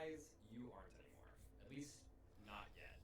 guys, you aren't anymore. At least, not yet.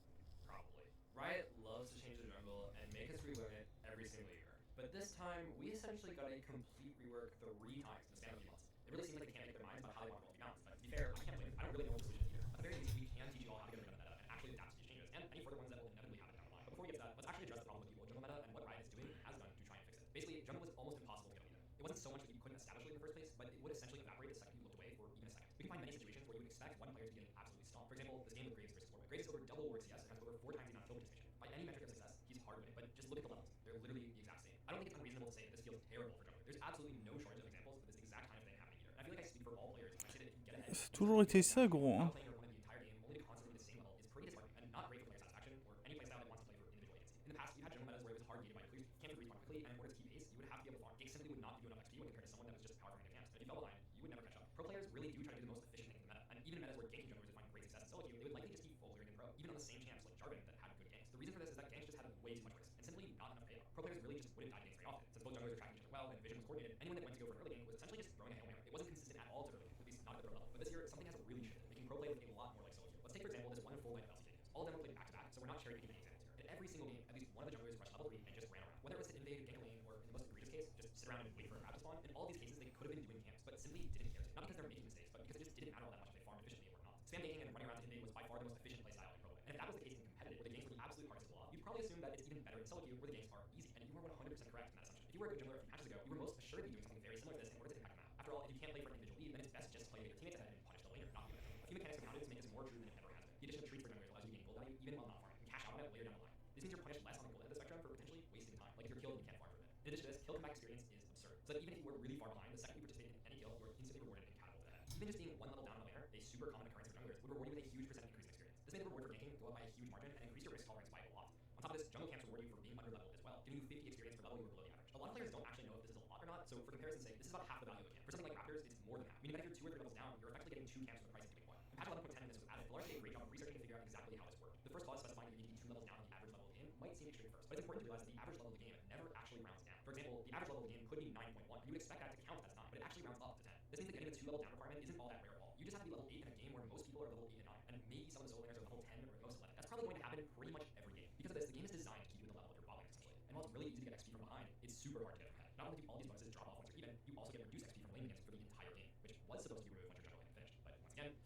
Probably. Riot loves to change the jungle and make us relearn it every single year. But this time, we essentially got a complete rework 3 times in the span of a few months. It really seems like they can't make up their minds about how they want the world to be balanced. But to be fair, I can't blame them. I don't really know what the solution is either. At the very least, we can teach you all how to get rid of the meta and actually adapt to these changes, and any further ones that will inevitably happen down the line. But before we get to that, let's actually address the problem with the old jungle meta and what Riot is doing and has done to try and fix it. Basically, jungle was almost impossible to get on either. It wasn't so much that you couldn't establish it in the first place, but it would essentially evaporate the second you looked away for even a second. We can find many situations where you would expect one player to be getting absolutely stomped. For example, this game with Graves versus Warwick. Graves is over double Warwick CS and has over 4 times the amount of kill participation. By any metric of success, he's hard winning, but just look at the levels. They're literally the exact same. I don't think it's unreasonable to say that this feels terrible for junglers. There's absolutely no shortage of examples of this exact kind of thing happening here. And I feel like I speak for all players when I say that if you get ahead, C'est toujours été ça, gros. Hein. playing your opponent the entire game only to constantly be the same level is pretty disheartening and not great for player satisfaction or any playstyle that wants to play for individual agency. In the past, you had jungle metas where it was hard gated by clears, camps would respawn quickly, and in order to keep pace, you would have to be able to farm. Ganks simply would not give you enough XP when compared to someone that was just power farming the camps. And if you fell behind, you would never catch up. Pro players really do try to do the most efficient thing in the meta, and even in metas where ganking junglers would find great success in solo queue, they would likely just keep full clearing in pro, even on the same champs like Jarvan that had good ganks. The reason for this is that ganks just had way too much risk and simply not enough payoff. Pro players really just wouldn't die to ganks very often. Since both junglers were tracking each other well and vision was coordinated, anyone that went to go for an early gank was essentially just throwing a Hail Mary. It wasn't consistent at all to early, at least not at the pro level. But this year, something has really shifted, making pro play look a lot more like solo queue. Let's take for example this one full night of LCK games. All of them were played back to back, so we're not cherry picking any examples here. In every single game, at least one of the junglers rushed level 3 and just ran around. Whether it was to invade, gank a lane, or in the most egregious case, just sit around and wait for a grab to spawn. In all these cases, they could have been doing camps, but simply didn't care to. Not because they're making mistakes, but because it just didn't matter all that much if they farmed efficiently or not. Spam ganking and running around to invade was by far the most efficient playstyle in pro play. And if that was the case in competitive, where the games were the absolute hardest to pull off, you'd probably assume that it's even better in solo queue, where the games are easy. And you were 100% correct in that assumption. If you were a good jungler a few matches ago, you were most assuredly doing something very similar to this in order to impact the map. After all, if you can't play for an individual lead, then it's best just to play your teammates ahead and punish the laner, not the other. A few mechanics compounded to make this more true than it ever has been. The addition of treats for junglers allows you to gain gold value even while not farming, and cash out on it later down the line. This means you're punished less on the gold end of the spectrum for potentially wasting time, like if you're killed and you can't farm for a bit. In addition to this, kill comeback experience is absurd. So that even if you were really far behind, the second you participate in any kill, you're instantly rewarded and catapulted ahead. Even just being one level down on the laner, a super common occurrence for junglers, would reward you with a huge percent increase in experience. This made the reward for ganking go up by a huge margin and increase your risk tolerance by a lot. On top of this, jungle camps reward you for being under leveled as well, giving you 50 experience per level you were below the average. A lot of players don't actually know if this is a lot or not, so for comparison's sake, this is about half the value of a camp. For something like Raptors, it's more than half, meaning that if you're 2 or 3 levels down, you're effectively getting 2 camps for the price of giving 1. In patch 11.10 when this was added, Velaris did a great job of researching to figure out exactly how this worked. The first clause specifying that you need to be 2 levels down on the average level of the game might seem extreme first, but it's important to realize that the average level of the game never actually rounds down. For example, the average level of the game could be 9.1, and you would expect that to count as 9, but it actually rounds up to 10. This means that getting the 2 level down requirement isn't all that rare at all. You just have to be level 8 in a game where most people are level 8 and 9, and maybe some of the solo laners are level 10 or at most 11. That's probably going to happen pretty much every game. Because of this, the game is designed to keep you at the level of your bot lane essentially. And while it's really easy to get XP from behind, it's super hard to get from ahead. Not only do all these bonuses drop off once you're even, you also get reduced XP from lane games for the entire game, which was supposed to be removed once your jungle lane finished. But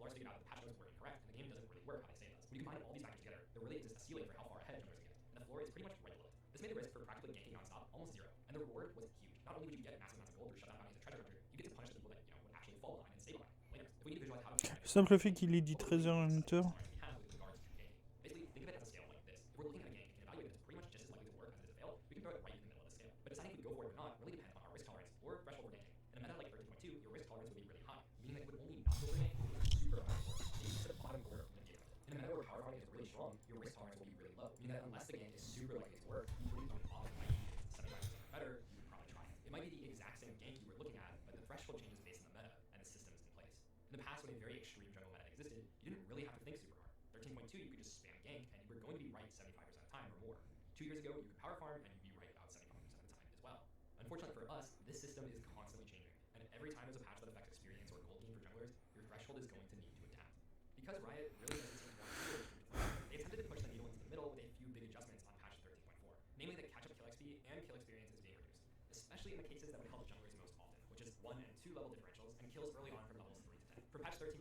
once again, Velaris figured out that the patch notes were incorrect, and the game doesn't really work how they say it does. When you combine all these factors together, there really exists a ceiling for how far ahead junglers can get, and the floor is pretty much right below it. This made the risk for practically ganking nonstop almost zero, and the reward was huge. Not only would you get massive amounts of gold through shutdown bounties and treasure hunter, you get to punish the people that would actually fall behind and stay behind. Laners. If we need to visualize how to Le simple fait qu'il ait dit Treasure Hunter. basically, think of it as a scale like this. If we're looking at a gank and can evaluate it as pretty much just as likely to work as it is to fail, we can throw it right in the middle of the scale. But deciding if we go for it or not really depends on our risk tolerance or threshold for ganking. In a meta like 13.2, your risk tolerance would be really high, meaning that you would only not go for gank if you were super hardcore, maybe to the bottom quarter of the game. In a meta where power farming is really strong, your risk tolerance will be really low, meaning that unless the gank is super likely to work, you wouldn't do it often. Like it's 75% or better, you would probably try it. It might be the exact same gank you were looking at, but the threshold changes based on the meta and the systems in place. In the past, when a very extreme jungle meta existed, you didn't really have to think super hard. 13.2, you could just spam gank, and you were going to be right 75% of the time or more. 2 years ago, you could power farm, and you'd be right about 75% of the time as well. Unfortunately for us, this system is constantly changing, and every time there's a patch that affects experience or gold gain for junglers, your threshold is going to need to adapt. Because Riot really doesn't seem to want to do it, they attempted to push the needle into the middle with a few big adjustments on patch 13.4, namely that catch-up kill XP and kill experience is being reduced, especially in the cases that would help junglers most often, which is 1 and 2 level differentials and kills early on from levels 3 to 10. For patch 13.3,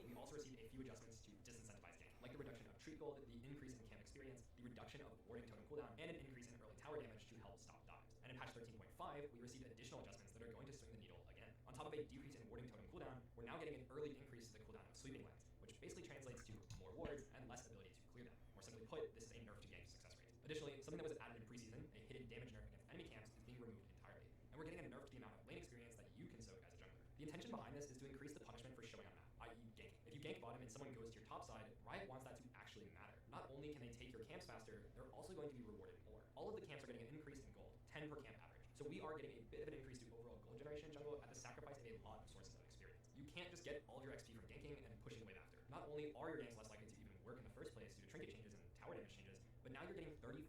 we also received a few adjustments to disincentivize gank, like the reduction of treat gold, the increase in camp experience, the reduction of warding totem cooldown, and an increase in early tower damage to help stop dives. And in patch 13.5, we received additional adjustments that are going to swing the needle again. On top of a decrease in warding totem cooldown, we're now getting an early increase to the cooldown of sweeping lands, which basically translates to more wards and less ability to clear them. More simply put, this is a nerf to gank success rate. Additionally, something that was added in preseason, a hidden damage nerf against enemy camps, is being removed entirely. And we're getting a nerf to the amount of lane experience that you can soak as a jungler. The intention behind this is to increase the punishment for showing on map, i.e. ganking. If you gank bottom and someone goes to your top side, Riot wants that to actually matter. Not only can they take your camps faster, they're also going to be rewarded more. All of the camps are getting an increase in gold, 10 per camp average. So we are getting a bit of an increase to overall gold generation in jungle at the sacrifice of a lot of sources of experience. You can't just get all of your XP from ganking and pushing the wave after. Not only are your ganks less likely to even work in the first place due to trinket changes and tower damage changes, but now you're getting 35%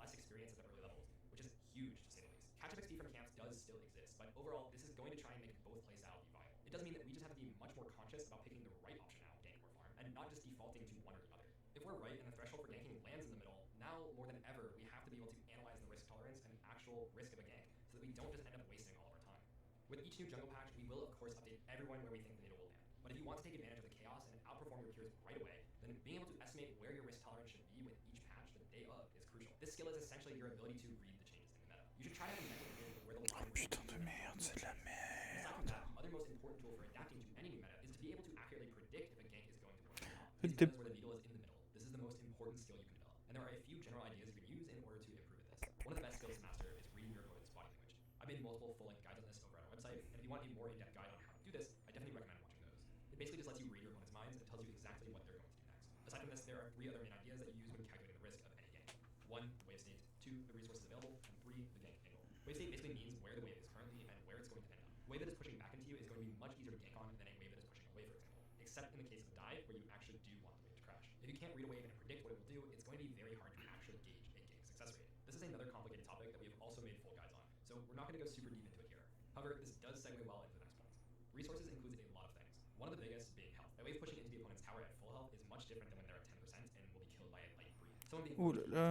less experience at the early levels, which is huge to say the least. Catch-up XP from camps does still exist, but overall, this is going to try and make both playstyles be viable. It does mean that we just have to be much more conscious about picking the right option now, gank or farm, not just defaulting to one or the other. If we're right and the threshold for ganking lands in the middle, now more than ever we have to be able to analyze the risk tolerance and actual risk of a gank so that we don't just end up wasting all of our time. With each new jungle patch, we will of course update everyone where we think the data will land. But if you want to take advantage of the chaos and outperform your peers right away, then being able to estimate where your risk tolerance should be with each patch the day of is crucial. This skill is essentially your ability to read the changes in the meta. You should try to have a mental image of where the line Putain de merde, c'est de la Aside from merde. that, the other most important tool for adapting to any new meta is to be able to accurately predict if a gank is going to work or not. T'es- Using where the needle is in the middle, this is the most important skill you can develop. And there are a few general ideas you can use in order to improve at this. One of the best skills to master is reading your opponent's body language. I've made multiple full-length guides on this over at our website, and if you want a more in-depth guide on how to do this, I definitely recommend watching those. It basically just lets you read your opponent's minds and tells you exactly what they're going to do next. Aside from this, there are 3 other main ideas that you use when calculating the risk of any gank. 1, wave state, 2, the resources available, and 3, the gank angle. Wave state basically means where the wave is currently and where it's going to end up. A wave that is pushing back into you is going to be much easier to gank on than a wave that is pushing away, for example, except in the case of a dive where you actually do want the wave to crash. If you can't read a wave and predict what it will do, it's going to be very hard to actually gauge a gank success rate. This is another complicated topic that we have also made full guides on, so we're not going to go super deep into it here. However, this does segue well into the next points. Resources includes a lot of things. One of the biggest being health. A wave pushing into the opponent's tower at full health is much different than when they're at 10% and will be killed by a light breeze. Oh là là,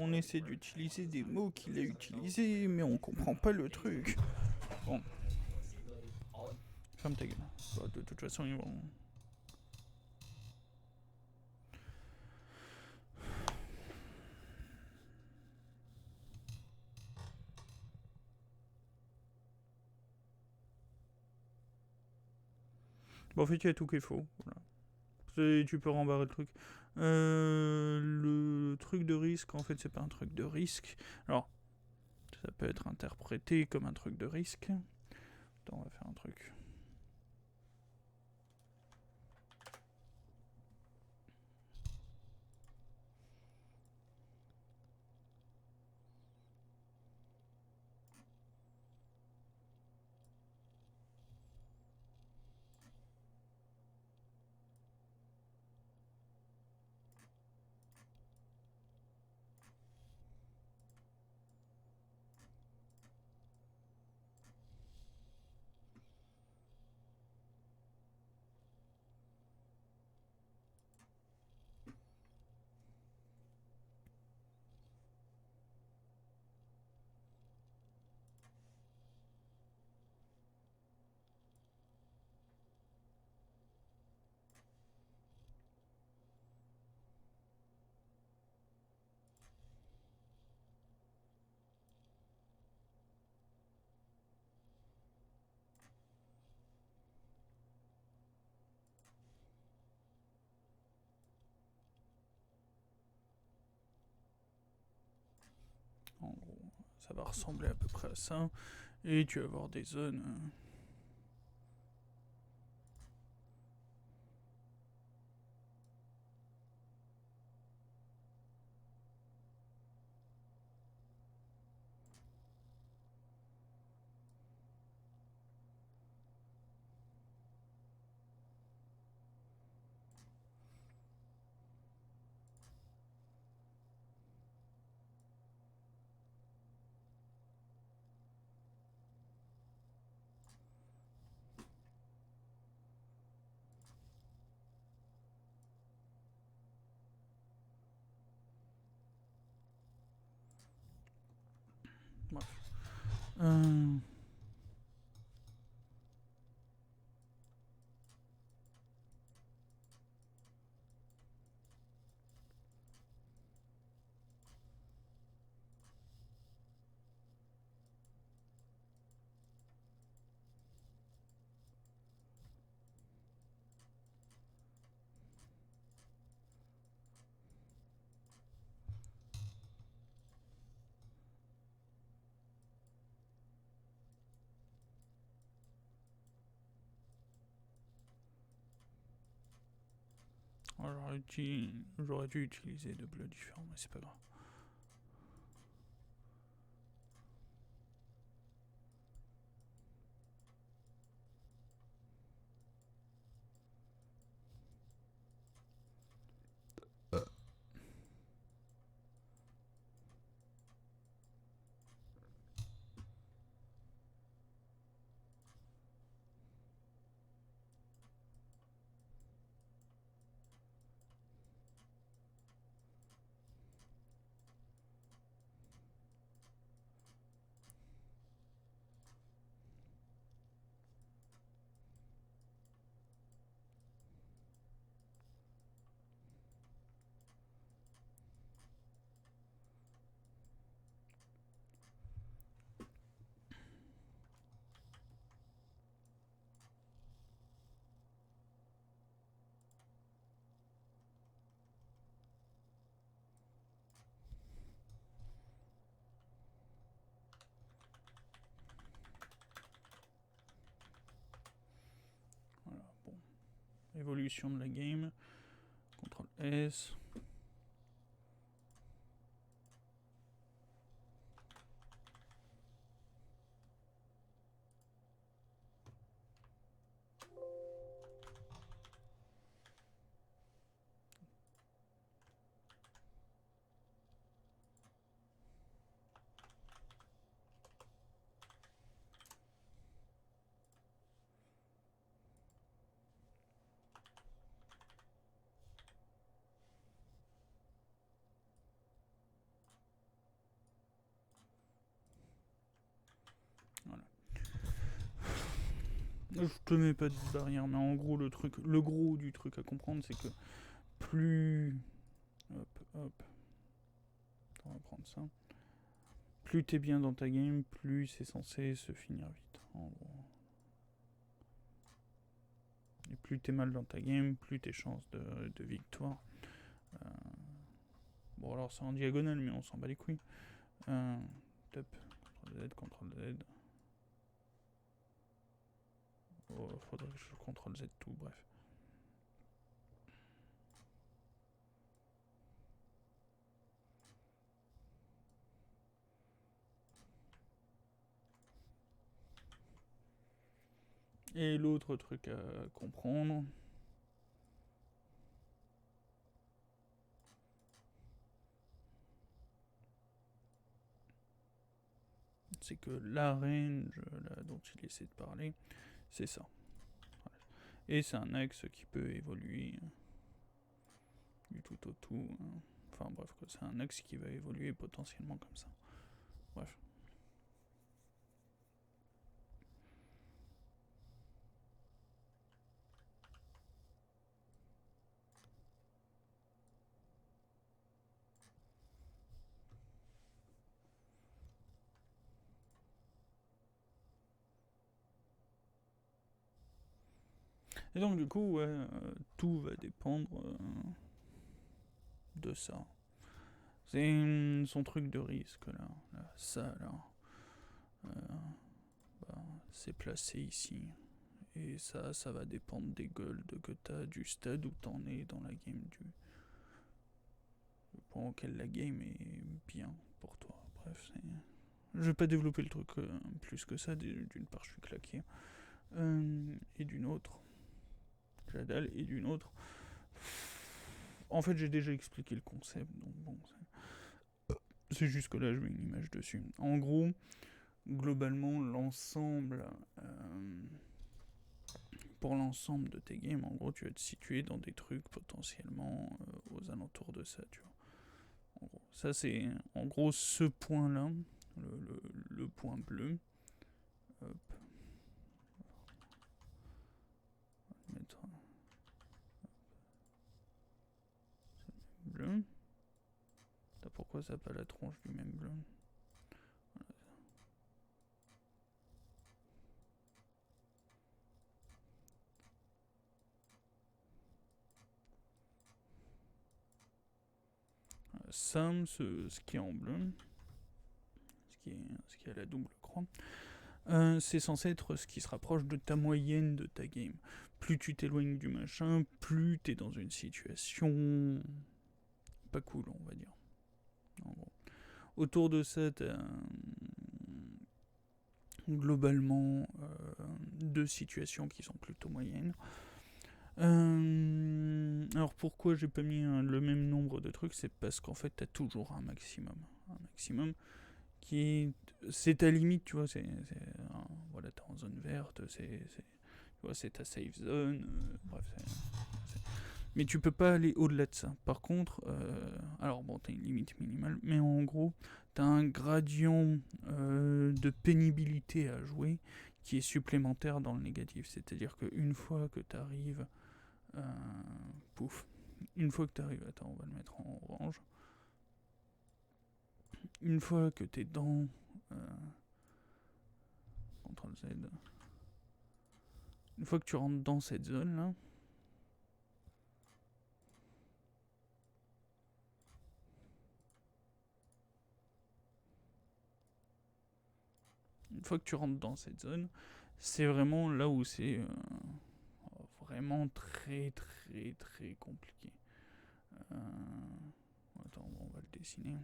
on essaie d'utiliser des mots qu'il a utilisés, mais on comprend pas le truc. Bon, ferme ta gueule. Bah, de toute façon, ils vont... Bon, en fait, il y a tout qu'il faut. Voilà. Tu peux rembarrer le truc. Le truc de risque, en fait, c'est pas un truc de risque. Alors, ça peut être interprété comme un truc de risque. Attends, on va faire un truc. En gros, ça va ressembler à peu près à ça. Et tu vas avoir des zones... Bref. J'aurais dû utiliser deux bleus différents, mais c'est pas grave. évolution de la game. CTRL S. Je te mets pas de barrière, mais en gros, le gros du truc à comprendre, c'est que plus... Hop. On va prendre ça. Plus t'es bien dans ta game, plus c'est censé se finir vite. En gros. Et plus t'es mal dans ta game, plus tes chances de victoire. Bon, alors c'est en diagonale, mais on s'en bat les couilles. Top. CTRL Z. Oh, faudrait que je CTRL Z tout, bref. Et l'autre truc à comprendre, c'est que la range là, dont il essaie de parler, c'est ça. Et c'est un axe qui peut évoluer du tout au tout. Enfin bref, c'est un axe qui va évoluer potentiellement comme ça. Bref. Et donc du coup, ouais, tout va dépendre de ça. C'est son truc de risque là. Ça là. C'est placé ici. Et ça va dépendre des golds que t'as, du stade où t'en es dans la game, le point auquel la game est bien pour toi. Bref, je vais pas développer le truc plus que ça. D'une part, je suis claqué. Et d'une autre, j'adale. Et d'une autre, en fait, j'ai déjà expliqué le concept, donc bon, c'est juste que là, je mets une image dessus. En gros, globalement, pour l'ensemble de tes games, en gros, tu vas te situer dans des trucs potentiellement aux alentours de ça, tu vois. En gros, ça, c'est en gros ce point-là, le point bleu. Hop. On va mettre bleu. Pourquoi ça n'a pas la tronche du même bleu? Ça, ce qui est en bleu, ce qui est à la double croix, c'est censé être ce qui se rapproche de ta moyenne de ta game. Plus tu t'éloignes du machin, plus t'es dans une situation pas cool, on va dire. En gros. Autour de ça, t'as globalement deux situations qui sont plutôt moyennes. Alors pourquoi j'ai pas mis le même nombre de trucs, c'est parce qu'en fait t'as toujours un maximum. Un maximum qui est... C'est ta limite, tu vois, voilà, t'es en zone verte, c'est ta safe zone, bref. Mais tu peux pas aller au-delà de ça. Par contre, alors bon, t'as une limite minimale, mais en gros, t'as un gradient de pénibilité à jouer qui est supplémentaire dans le négatif. C'est-à-dire qu'une fois que t'arrives... Une fois que t'arrives... Attends, on va le mettre en orange. Une fois que t'es dans... CTRL Z. Une fois que tu rentres dans cette zone-là, une fois que tu rentres dans cette zone, c'est vraiment là où c'est vraiment très très très compliqué. Attends, on va le dessiner.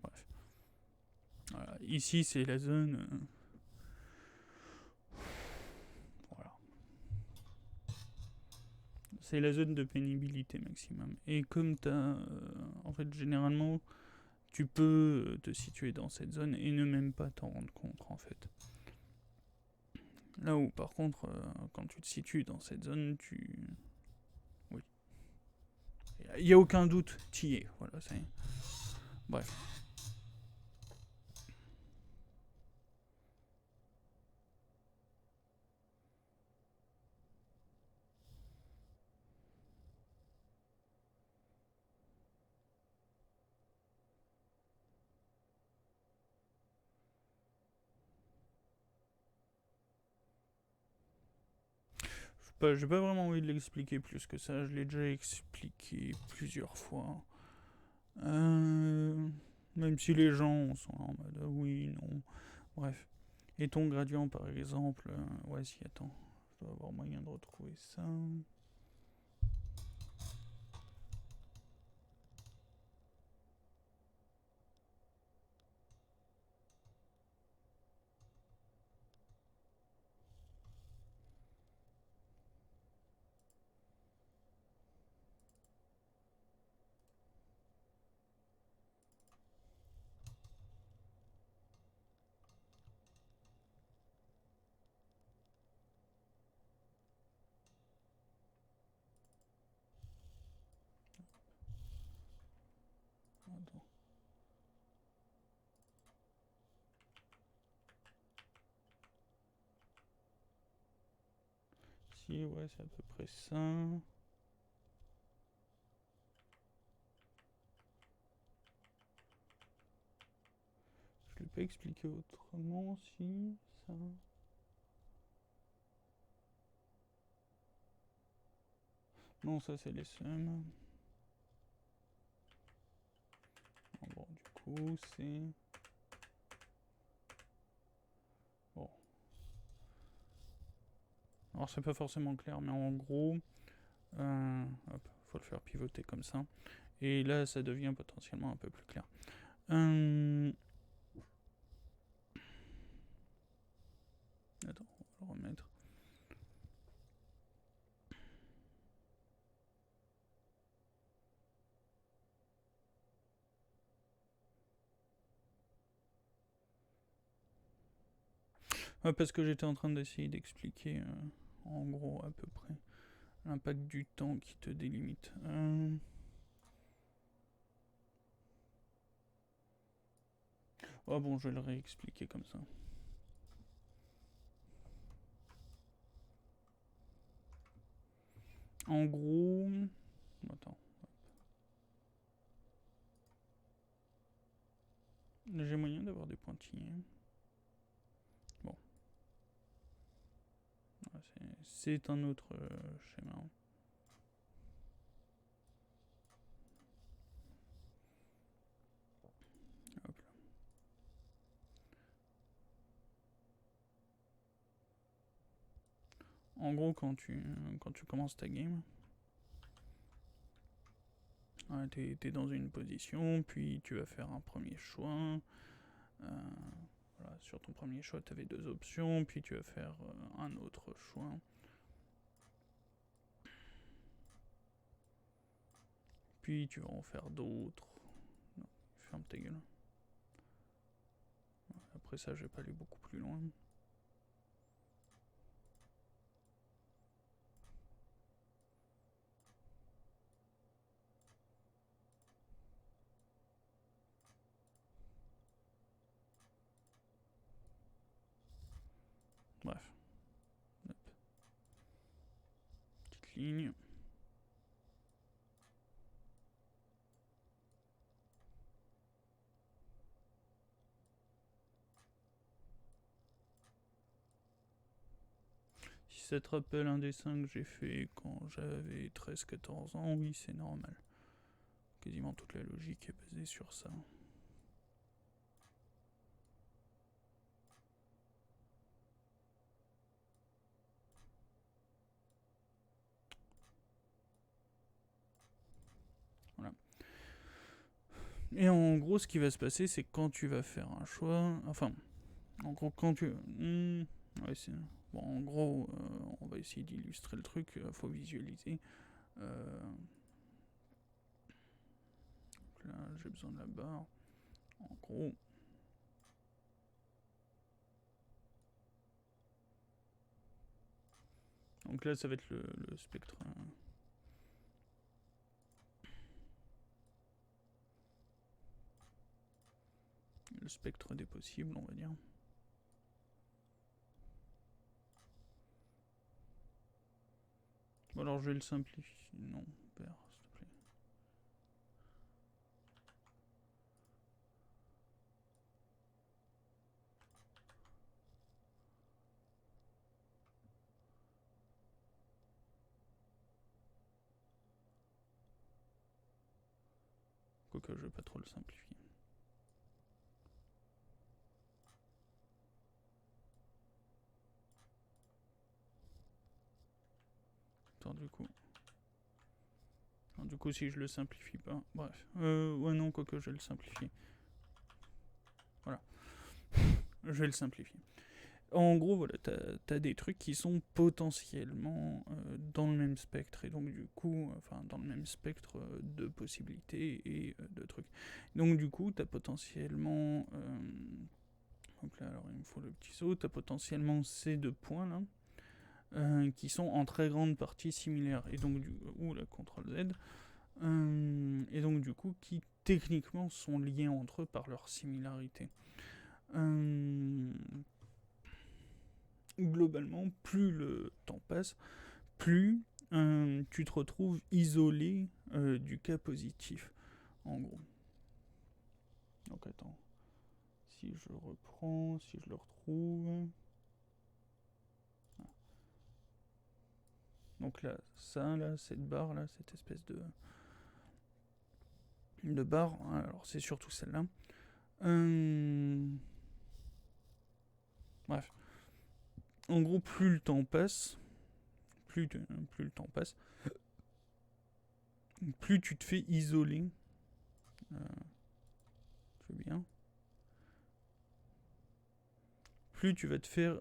Bref. Voilà. Ici, c'est la zone. Voilà. C'est la zone de pénibilité maximum. Et comme tu as. En fait, généralement, tu peux te situer dans cette zone et ne même pas t'en rendre compte, en fait. Là où, par contre, quand tu te situes dans cette zone, oui. Il n'y a aucun doute, t'y es. Voilà, c'est. Bref. J'ai pas vraiment envie de l'expliquer plus que ça, je l'ai déjà expliqué plusieurs fois. Même si les gens sont en mode oui, non. Bref. Et ton gradient par exemple, ouais, si, attends, je dois avoir moyen de retrouver ça. Attends. Si, ouais, c'est à peu près ça. Je l'ai pas expliqué autrement, si, ça. Non, ça c'est les sums. Bon, du coup, c'est. Bon. Alors, c'est pas forcément clair, mais en gros, hop, faut le faire pivoter comme ça. Et là, ça devient potentiellement un peu plus clair. Attends, on va le remettre. Ouais, parce que j'étais en train d'essayer d'expliquer, en gros, à peu près, l'impact du temps qui te délimite. Oh bon, je vais le réexpliquer comme ça. En gros... Attends. J'ai moyen d'avoir des pointillés. Bon. C'est un autre schéma. Hop là. En gros, quand tu commences ta game, ouais, t'es dans une position, puis tu vas faire un premier choix. Voilà, sur ton premier choix, tu avais deux options, puis tu vas faire un autre choix. Puis tu vas en faire d'autres. Non, ferme ta gueule. Après ça, je vais pas aller beaucoup plus loin. Bref. Hop. Petite ligne. Si ça te rappelle un dessin que j'ai fait quand j'avais 13-14 ans, oui, c'est normal. Quasiment toute la logique est basée sur ça. Voilà. Et en gros, ce qui va se passer, c'est que quand tu vas faire un choix... Enfin, en gros, quand tu... ouais, c'est... Bon, en gros, on va essayer d'illustrer le truc, faut visualiser. Donc là, j'ai besoin de la barre. En gros... Donc là, ça va être le spectre... le spectre des possibles, on va dire. Bon, alors je vais le simplifier. Non, vert, s'il te plaît. Quoique je vais pas trop le simplifier. Attends, du coup. Non, du coup, si je le simplifie pas. Bref. Ouais, non, quoique je vais le simplifier. Voilà. Je vais le simplifier. En gros, voilà, t'as des trucs qui sont potentiellement dans le même spectre, et donc du coup, enfin, dans le même spectre de possibilités et de trucs. Donc du coup, t'as potentiellement... donc là, alors il me faut le petit saut, t'as potentiellement ces deux points là, qui sont en très grande partie similaires, et donc ou la CTRL Z, et donc du coup, qui techniquement sont liés entre eux par leur similarité. Globalement, plus le temps passe, plus tu te retrouves isolé du cas positif, en gros. Donc attends, si je reprends, si je le retrouve... Donc là, ça, là, cette barre, là, cette espèce de barre, alors c'est surtout celle-là. Bref. En gros, plus le temps passe, plus le temps passe, plus tu te fais isoler. Je veux bien. Plus tu vas te faire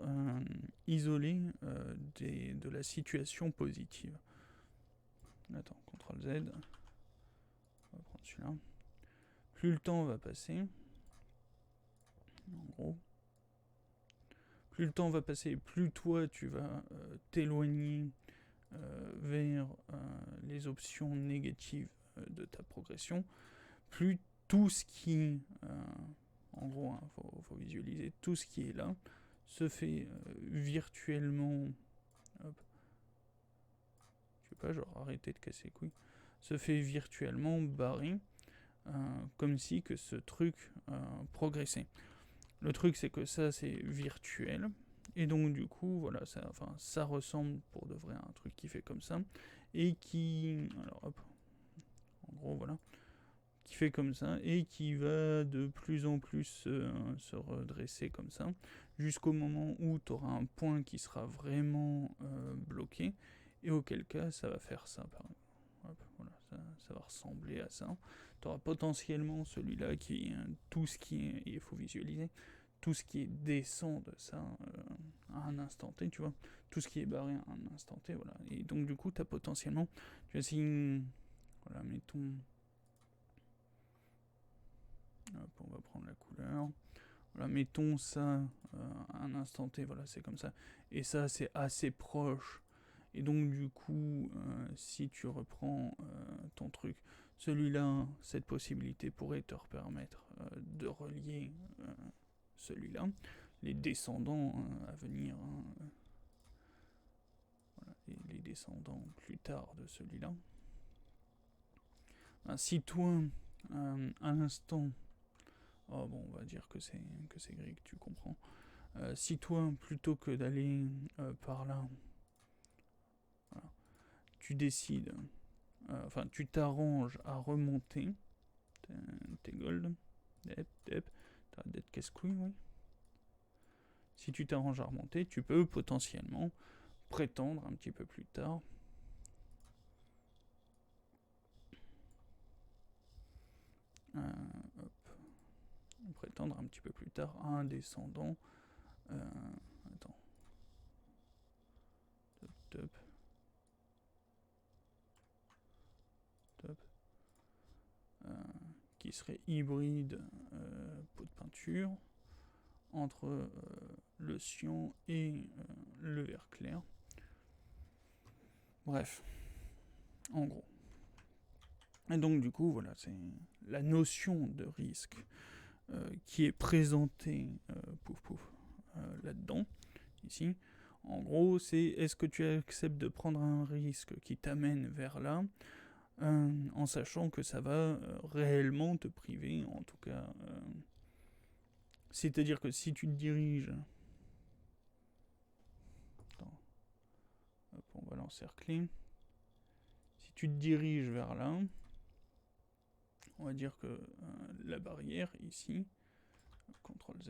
isoler de la situation positive. Attends, CTRL Z. On va prendre celui-là. Plus le temps va passer, en gros, plus le temps va passer, plus toi tu vas t'éloigner vers les options négatives de ta progression, plus tout ce qui, en gros, faut visualiser, tout ce qui est là, se fait virtuellement, hop, je sais pas, genre arrêter de casser les couilles, se fait virtuellement barrer, comme si que ce truc progressait. Le truc, c'est que ça, c'est virtuel. Et donc, du coup, voilà, ça ressemble pour de vrai à un truc qui fait comme ça. Et qui... Alors, hop. En gros, voilà. Qui fait comme ça. Et qui va de plus en plus se redresser comme ça. Jusqu'au moment où tu auras un point qui sera vraiment bloqué. Et auquel cas, ça va faire ça, par exemple. Hop, voilà, ça va ressembler à ça. Tu auras potentiellement celui-là qui est tout ce qui est... Il faut visualiser. Tout ce qui est descend de ça à un instant T, tu vois. Tout ce qui est barré à un instant T, voilà. Et donc, du coup, tu as potentiellement... Tu vois, si... Voilà, mettons... Hop, on va prendre la couleur. Voilà, mettons ça à un instant T, voilà, c'est comme ça. Et ça, c'est assez proche. Et donc, du coup, si tu reprends ton truc, celui-là, cette possibilité pourrait te permettre de relier celui-là, les descendants à venir, voilà, les descendants plus tard de celui-là. Si toi, à l'instant, oh bon, on va dire que c'est gris, que tu comprends. Si toi, plutôt que d'aller par là, tu décides, enfin, tu t'arranges à remonter tes gold. T'arrêtes d'être casse-couille, oui. Si tu t'arranges à remonter, tu peux potentiellement prétendre un petit peu plus tard prétendre un petit peu plus tard à un descendant. Attends. Top. Qui serait hybride pot de peinture entre le cyan et le vert clair. Bref, en gros. Et donc du coup, voilà, c'est la notion de risque qui est présentée là-dedans, ici. En gros, c'est est-ce que tu acceptes de prendre un risque qui t'amène vers là, en sachant que ça va réellement te priver, en tout cas. C'est-à-dire que si tu te diriges... Attends. Hop, on va l'encercler. Si tu te diriges vers là, on va dire que la barrière, ici, CTRL Z,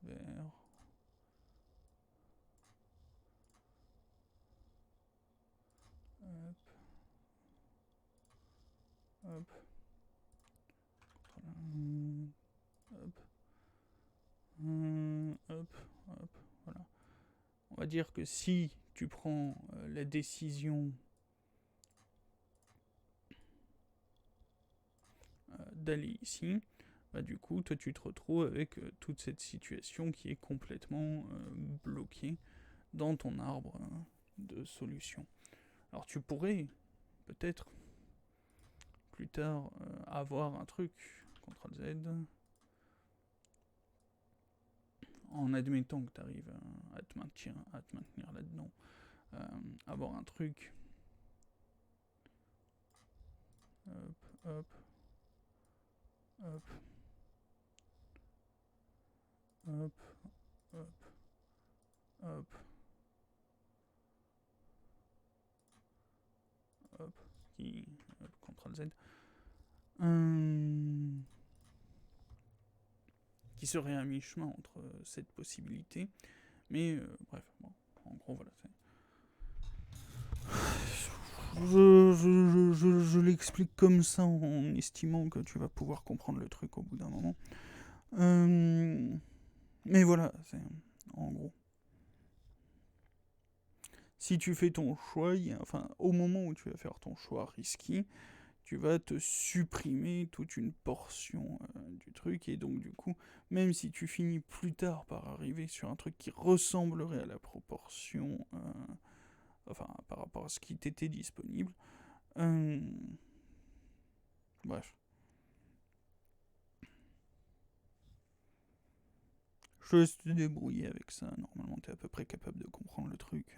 vers... Hop. Hop. Hop. Hop. Hop. Voilà. On va dire que si tu prends la décision d'aller ici, bah du coup, toi, tu te retrouves avec toute cette situation qui est complètement bloquée dans ton arbre de solutions. Alors, tu pourrais peut-être plus tard avoir un truc, CTRL Z, en admettant que tu arrives à te maintenir là-dedans, avoir un truc, hop, hop, hop, hop, hop, hop, hop, qui, hop, CTRL Z, qui serait à mi-chemin entre cette possibilité, mais bref, bon, en gros, voilà, c'est... Je l'explique comme ça en estimant que tu vas pouvoir comprendre le truc au bout d'un moment. Mais voilà, c'est en gros. Si tu fais ton choix, enfin, au moment où tu vas faire ton choix risqué, tu vas te supprimer toute une portion du truc. Et donc, du coup, même si tu finis plus tard par arriver sur un truc qui ressemblerait à la proportion, enfin, par rapport à ce qui t'était disponible, bref. Je laisse te débrouiller avec ça. Normalement, t'es à peu près capable de comprendre le truc.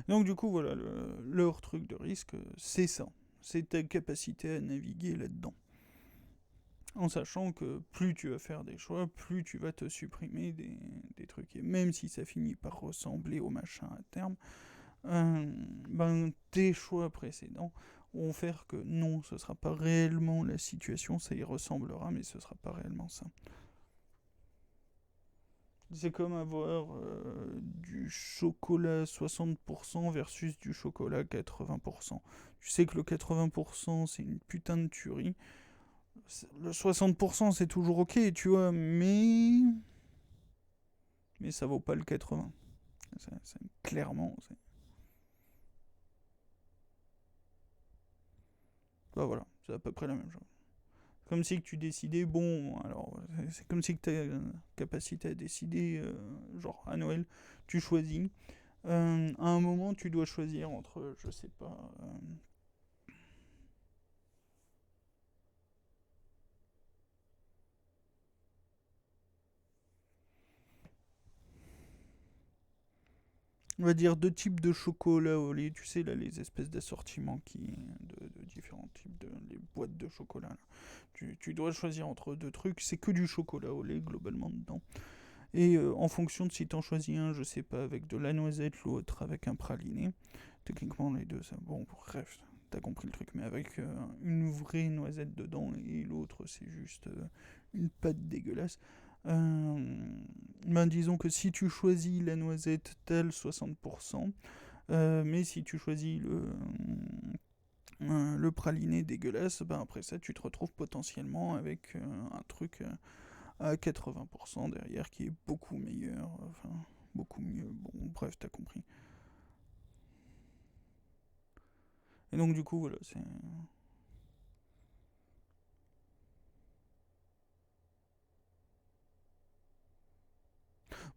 Donc du coup, voilà, leur truc de risque, c'est ça. C'est ta capacité à naviguer là-dedans. En sachant que plus tu vas faire des choix, plus tu vas te supprimer des trucs. Et même si ça finit par ressembler au machin à terme, tes choix précédents vont faire que non, ce sera pas réellement la situation, ça y ressemblera, mais ce sera pas réellement ça. C'est comme avoir du chocolat 60% versus du chocolat 80%. Tu sais que le 80% c'est une putain de tuerie. Le 60% c'est toujours ok, tu vois, mais ça vaut pas le 80. Clairement, c'est... Bah voilà, c'est à peu près la même chose. Comme si que tu décidais, bon, alors, c'est comme si que tu as la capacité à décider, genre à Noël, tu choisis. À un moment, tu dois choisir entre, je sais pas. on va dire, deux types de chocolat au lait. Tu sais, là, les espèces d'assortiments de différents types les boîtes de chocolat. Là. Tu dois choisir entre deux trucs. C'est que du chocolat au lait, globalement, dedans. Et en fonction de si t'en choisis un, je sais pas, avec de la noisette, l'autre avec un praliné. Techniquement, les deux, ça. Bon, bref, t'as compris le truc. Mais avec une vraie noisette dedans et l'autre, c'est juste une pâte dégueulasse. Ben disons que si tu choisis la noisette, t'as le 60%. Mais si tu choisis le praliné dégueulasse, ben après ça, tu te retrouves potentiellement avec un truc à 80% derrière qui est beaucoup meilleur. Enfin, beaucoup mieux. Bon, bref, t'as compris. Et donc, du coup, voilà, c'est.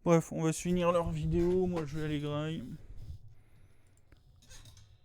Bref, on va se finir leur vidéo. Moi, je vais aller grailler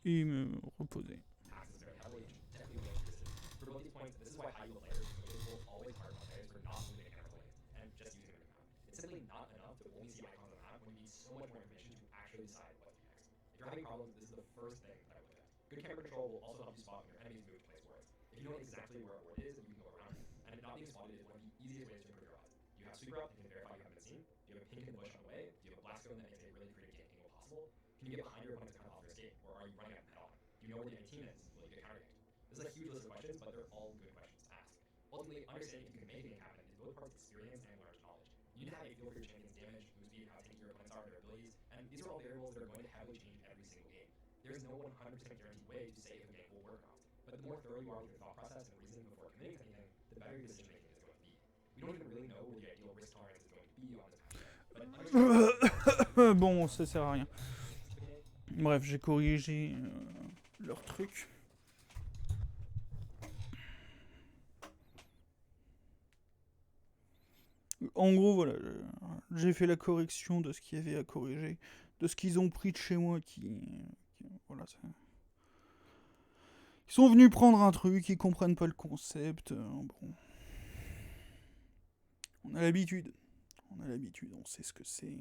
et me reposer. Taxes are heavily, definitely way too distant. For both these points, this is why high-yield players will always harp on players for not moving a counterplay and just using a map. It's simply not enough to only see icons on the map when you need so much more information to actually decide what to do next. If you're having problems, this is the first thing that I would look at. Good camera control will also help you spot when your enemies move to place wards. If you know exactly where a ward is, then you can go around it. And not being spotted is one of the easiest ways to improve your odds. Do you have super up that can verify you haven't been seen? Do you have a pink in the bush on the way? Do you have a blast cone that makes a really creative gain angle possible? Can you get behind your opponent's cut off your escape? Or are you running at them head on? Do you know where the enemy team is? Will you get counter ganked? This is a huge list of questions, but they're all good questions to ask. Ultimately, understanding if you can make a gank happen is both parts experience and learned knowledge. You need to have a feel for your champion's damage, move speed, how tanky your opponents are, their abilities, and these are all variables that are going to heavily change every single game. There is no 100% guaranteed way to say if a gank will work or not. But the more thorough you are with your thought process and reasoning before committing to anything, the better your decision making is going to be. We don't even really know where the ideal risk tolerance is going to be on this map yet. But Bon, ça sert à rien. Bref, j'ai corrigé leur truc. En gros, voilà, j'ai fait la correction de ce qu'il y avait à corriger, de ce qu'ils ont pris de chez moi voilà, ils sont venus prendre un truc, ils comprennent pas le concept. Bon, on a l'habitude, on sait ce que c'est.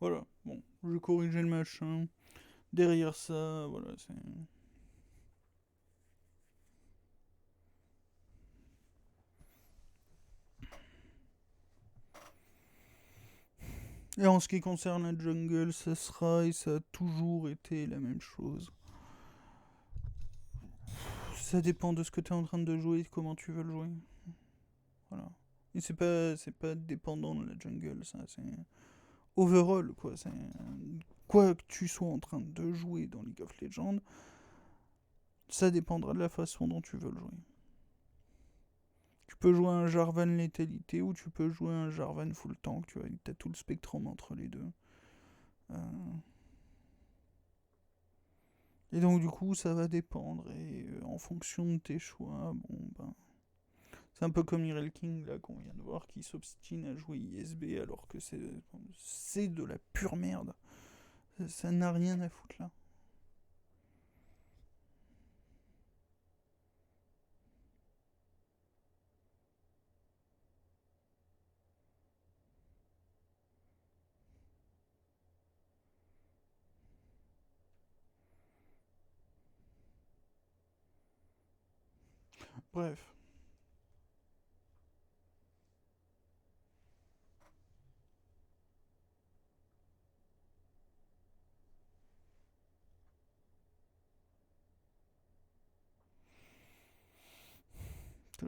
Voilà, bon, je corrigeais le machin. Derrière ça, voilà, c'est. Et en ce qui concerne la jungle, ça sera et ça a toujours été la même chose. Ça dépend de ce que tu es en train de jouer et de comment tu veux le jouer. Voilà. Et c'est pas dépendant de la jungle, ça, c'est overall, quoi. C'est quoi que tu sois en train de jouer dans League of Legends, ça dépendra de la façon dont tu veux le jouer. Tu peux jouer un Jarvan létalité ou tu peux jouer un Jarvan full tank, tu vois, t'as tout le spectrum entre les deux. Euh, Et donc du coup, ça va dépendre et en fonction de tes choix, bon ben, c'est un peu comme Irel King là qu'on vient de voir qui s'obstine à jouer ISB alors que c'est de la pure merde. Ça n'a rien à foutre là. Bref.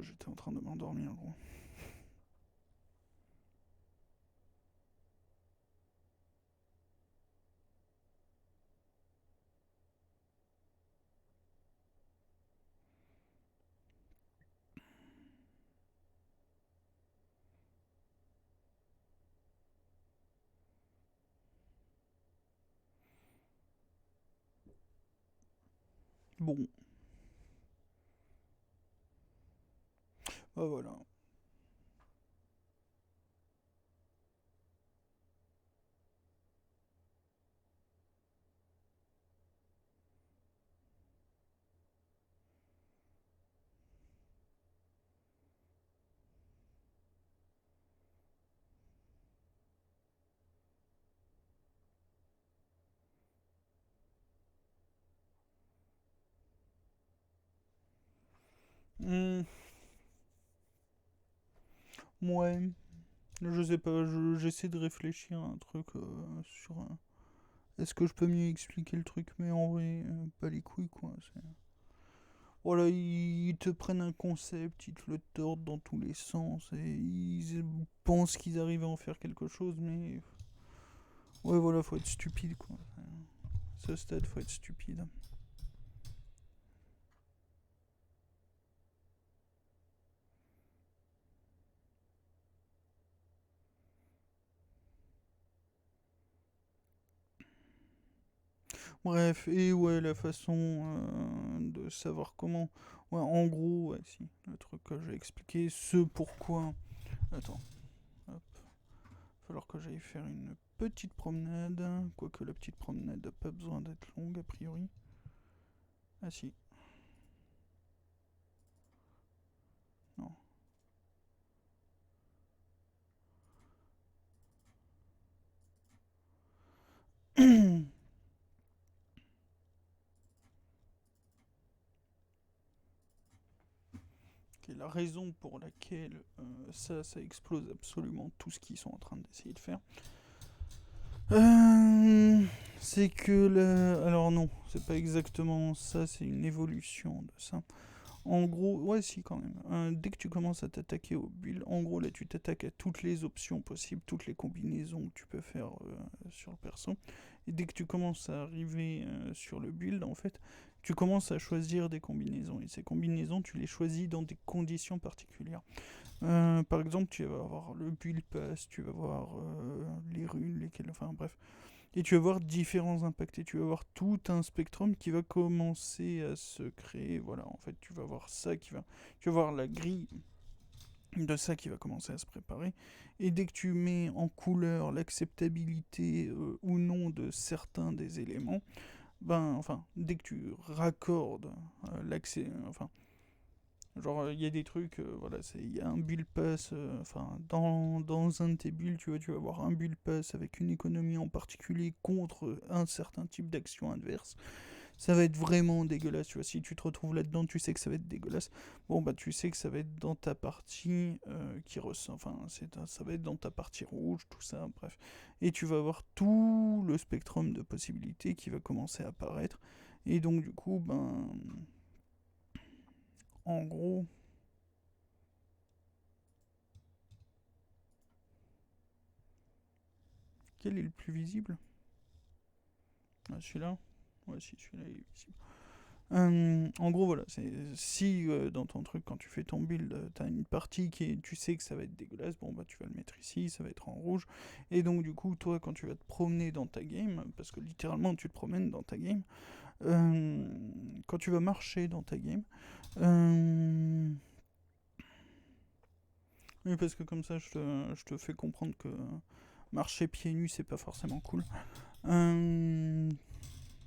J'étais en train de m'endormir gros. Bon, bah voilà. Hmm, ouais, je sais pas, j'essaie de réfléchir à un truc sur... est-ce que je peux mieux expliquer le truc, mais en vrai, pas les couilles, quoi. Voilà, ils te prennent un concept, ils te le tordent dans tous les sens, et ils pensent qu'ils arrivent à en faire quelque chose, mais... Ouais, voilà, faut être stupide, quoi. À ce stade, faut être stupide. Bref, et ouais, la façon de savoir comment. Ouais, en gros, ouais, si, le truc que j'ai expliqué, ce pourquoi. Attends, hop, va falloir que j'aille faire une petite promenade. Quoique la petite promenade n'a pas besoin d'être longue, a priori. Ah si, non. Ok, la raison pour laquelle ça explose absolument tout ce qu'ils sont en train d'essayer de faire. C'est que alors non, c'est pas exactement ça, c'est une évolution de ça. En gros, ouais, si, quand même. Dès que tu commences à t'attaquer au build, en gros, là, tu t'attaques à toutes les options possibles, toutes les combinaisons que tu peux faire sur le perso. Et dès que tu commences à arriver sur le build, en fait, tu commences à choisir des combinaisons. Et ces combinaisons, tu les choisis dans des conditions particulières. Par exemple, tu vas avoir le build pass, tu vas avoir les runes, lesquelles. Enfin, bref. Et tu vas voir différents impacts et tu vas voir tout un spectrum qui va commencer à se créer. Voilà, en fait, tu vas voir ça qui va. Tu vas voir la grille de ça qui va commencer à se préparer. Et dès que tu mets en couleur l'acceptabilité ou non de certains des éléments, ben, enfin, dès que tu raccordes l'accès. Enfin, genre, il y a des trucs, voilà, il y a un build pass, enfin, dans un de tes builds, tu vas avoir un build pass avec une économie en particulier contre un certain type d'action adverse. Ça va être vraiment dégueulasse, tu vois. Si tu te retrouves là-dedans, tu sais que ça va être dégueulasse. Bon, bah, tu sais que ça va être dans ta partie qui ressent. Enfin, ça va être dans ta partie rouge, tout ça, bref. Et tu vas avoir tout le spectrum de possibilités qui va commencer à apparaître. Et donc, du coup, ben. En gros, quel est le plus visible? Ah, celui-là. Ouais, si, celui-là est visible. En gros, voilà, si dans ton truc, quand tu fais ton build, t'as une partie tu sais que ça va être dégueulasse, bon bah tu vas le mettre ici, ça va être en rouge. Et donc du coup, toi, quand tu vas te promener dans ta game, parce que littéralement tu te promènes dans ta game, euh, quand tu vas marcher dans ta game, euh, oui, parce que comme ça, je te fais comprendre que marcher pieds nus, c'est pas forcément cool. Euh,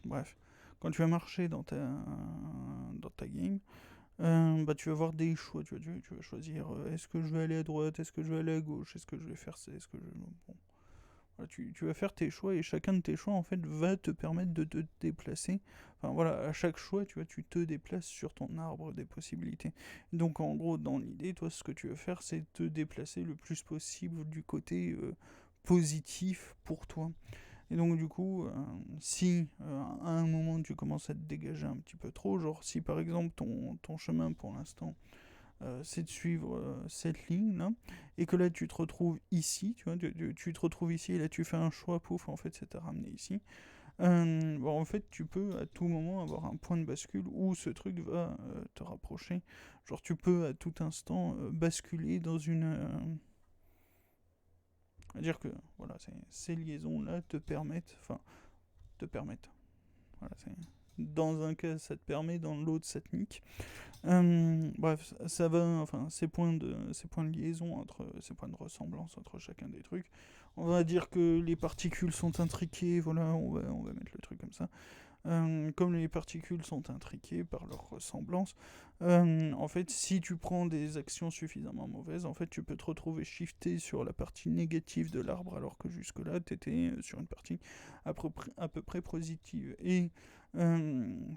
Bref, quand tu vas marcher dans ta game, bah, tu vas avoir des choix. Tu vas choisir est-ce que je vais aller à droite, est-ce que je vais aller à gauche, est-ce que je vais faire ça, est-ce que je. Bon. Voilà, tu vas faire tes choix et chacun de tes choix en fait va te permettre de te déplacer. Enfin voilà, à chaque choix, tu vois, tu te déplaces sur ton arbre des possibilités. Donc en gros, dans l'idée, toi, ce que tu veux faire, c'est te déplacer le plus possible du côté positif pour toi. Et donc du coup, si à un moment tu commences à te dégager un petit peu trop, genre si par exemple ton chemin pour l'instant c'est de suivre cette ligne là, et que là tu te retrouves ici, tu vois, tu te retrouves ici et là tu fais un choix, pouf, en fait ça t'a ramené ici. Bon, en fait tu peux à tout moment avoir un point de bascule où ce truc va te rapprocher. Genre tu peux à tout instant basculer dans une... dire que voilà, ces liaisons là te permettent, enfin te permettent, voilà, dans un cas ça te permet, dans l'autre ça te nique. Bref, ça va, enfin, ces points de liaison, ces points de ressemblance entre chacun des trucs. On va dire que les particules sont intriquées, voilà, on va mettre le truc comme ça. Comme les particules sont intriquées par leur ressemblance, en fait, si tu prends des actions suffisamment mauvaises, en fait, tu peux te retrouver shifté sur la partie négative de l'arbre, alors que jusque-là, tu étais sur une partie à peu près positive. Et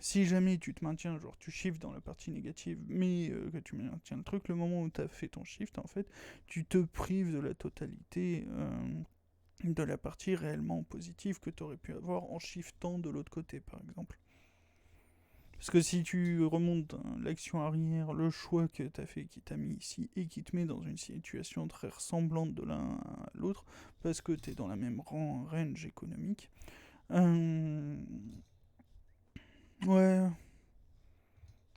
si jamais tu te maintiens, genre tu shifts dans la partie négative, mais que tu maintiens le truc, le moment où tu as fait ton shift, en fait, tu te prives de la totalité de la partie réellement positive que tu aurais pu avoir en shiftant de l'autre côté, par exemple. Parce que si tu remontes l'action arrière, le choix que tu as fait qui t'a mis ici et qui te met dans une situation très ressemblante de l'un à l'autre, parce que tu es dans la même range économique, ouais,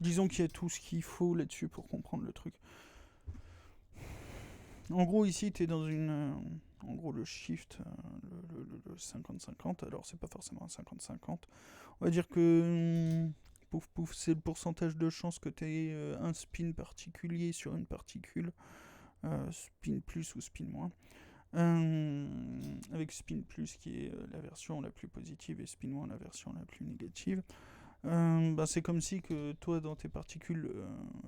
disons qu'il y a tout ce qu'il faut là-dessus pour comprendre le truc. En gros, ici, tu es dans une. En gros, le shift, le 50-50, alors c'est pas forcément un 50-50. On va dire que. Pouf pouf, c'est le pourcentage de chance que tu aies un spin particulier sur une particule. Spin plus ou spin moins. Avec spin plus qui est la version la plus positive et spin moins la version la plus négative. C'est comme si que toi, dans tes particules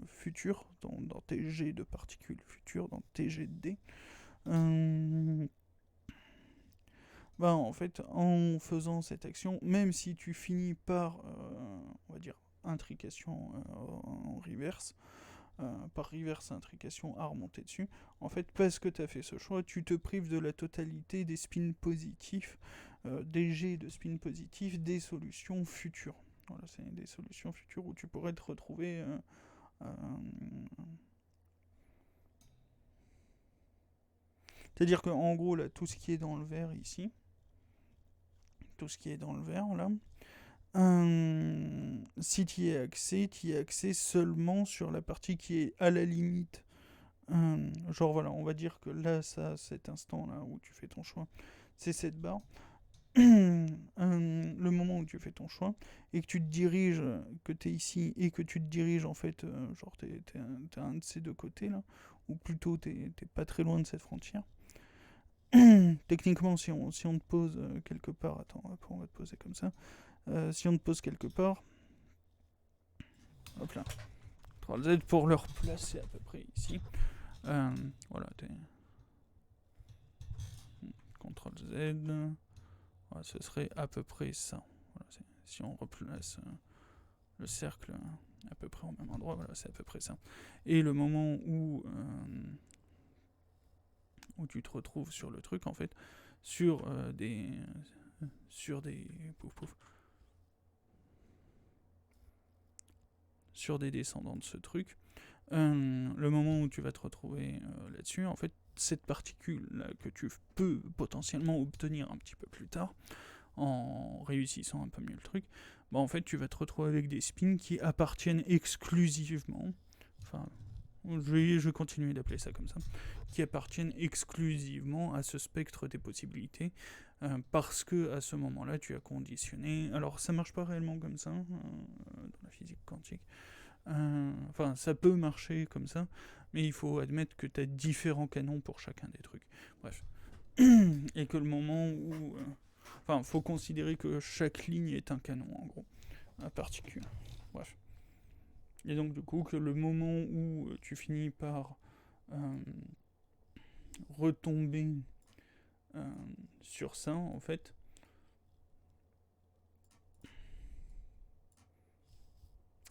futures, dans tes jets de particules futures, dans tes jets de dés, en fait, en faisant cette action, même si tu finis par, on va dire, intrication en reverse, par reverse intrication à remonter dessus, en fait, parce que tu as fait ce choix, tu te prives de la totalité des spins positifs, des jets de spins positifs, des solutions futures. Voilà, c'est des solutions futures où tu pourrais te retrouver. C'est-à-dire qu'en gros, là, tout ce qui est dans le vert ici, tout ce qui est dans le vert, là, si tu y es accès seulement sur la partie qui est à la limite. Genre, voilà, on va dire que là, ça, cet instant-là où tu fais ton choix, c'est cette barre. Le moment où tu fais ton choix et que tu te diriges, que tu es ici et que tu te diriges en fait, genre t'es un de ces deux côtés là, ou plutôt t'es pas très loin de cette frontière. Techniquement, si on te pose quelque part, attends, on va te poser comme ça. Si on te pose quelque part, hop là, CTRL Z pour le replacer à peu près ici. Voilà, t'es. CTRL Z. Voilà, ce serait à peu près ça. Voilà, si on replace le cercle à peu près au même endroit, voilà, c'est à peu près ça. Et le moment où tu te retrouves sur le truc, en fait, sur des pouf pouf, sur des descendants de ce truc, le moment où tu vas te retrouver là-dessus, en fait, cette particule là que tu peux potentiellement obtenir un petit peu plus tard, en réussissant un peu mieux le truc, en fait tu vas te retrouver avec des spins qui appartiennent exclusivement, enfin je vais continuer d'appeler ça comme ça, qui appartiennent exclusivement à ce spectre des possibilités, parce que à ce moment-là tu as conditionné, alors ça marche pas réellement comme ça dans la physique quantique, enfin ça peut marcher comme ça, mais il faut admettre que tu as différents canons pour chacun des trucs, bref, et que le moment où enfin, faut considérer que chaque ligne est un canon, en gros, à particule. Bref. Et donc, du coup, que le moment où tu finis par retomber sur ça, en fait.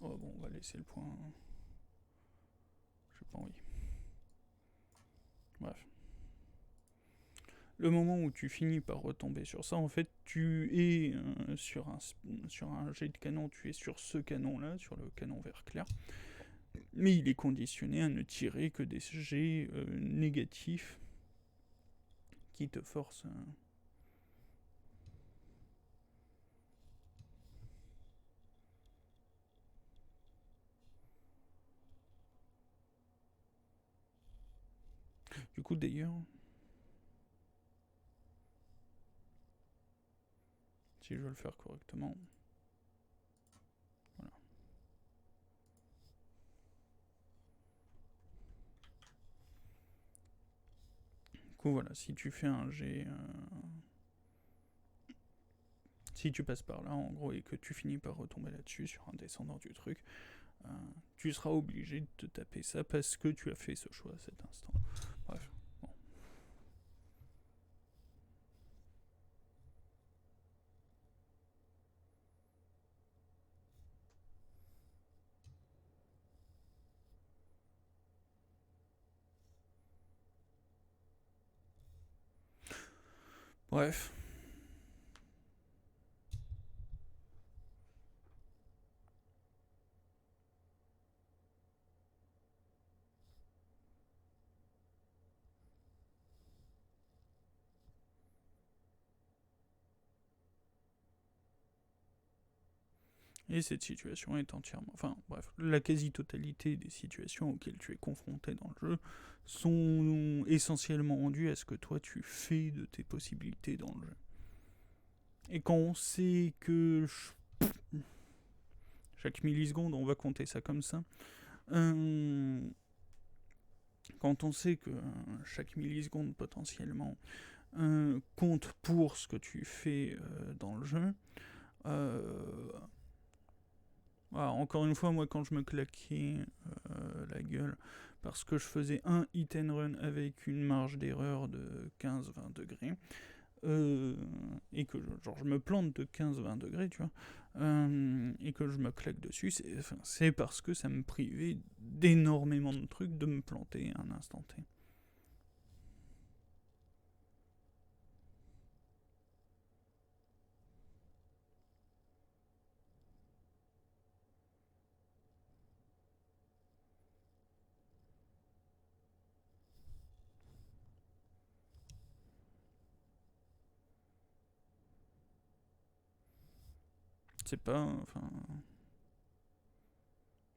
Oh bon, on va laisser le point. J'ai pas envie. Bref. Le moment où tu finis par retomber sur ça, en fait, tu es sur un jet de canon, tu es sur ce canon-là, sur le canon vert clair. Mais il est conditionné à ne tirer que des jets négatifs qui te forcent. Du coup, d'ailleurs, si je veux le faire correctement, coup, voilà, si tu fais un jet... si tu passes par là, en gros, et que tu finis par retomber là-dessus, sur un descendant du truc, tu seras obligé de te taper ça parce que tu as fait ce choix à cet instant. Bref. Bon. Bref. Et cette situation est entièrement... Enfin, bref, la quasi-totalité des situations auxquelles tu es confronté dans le jeu sont essentiellement dues à ce que toi tu fais de tes possibilités dans le jeu. Et quand on sait que chaque milliseconde, on va compter ça comme ça, quand on sait que chaque milliseconde potentiellement compte pour ce que tu fais dans le jeu, voilà, encore une fois, moi quand je me claquais la gueule parce que je faisais un hit and run avec une marge d'erreur de 15-20 degrés, et que genre, je me plante de 15-20 degrés, tu vois, et que je me claque dessus, c'est parce que ça me privait d'énormément de trucs de me planter à un instant T. C'est pas... Enfin...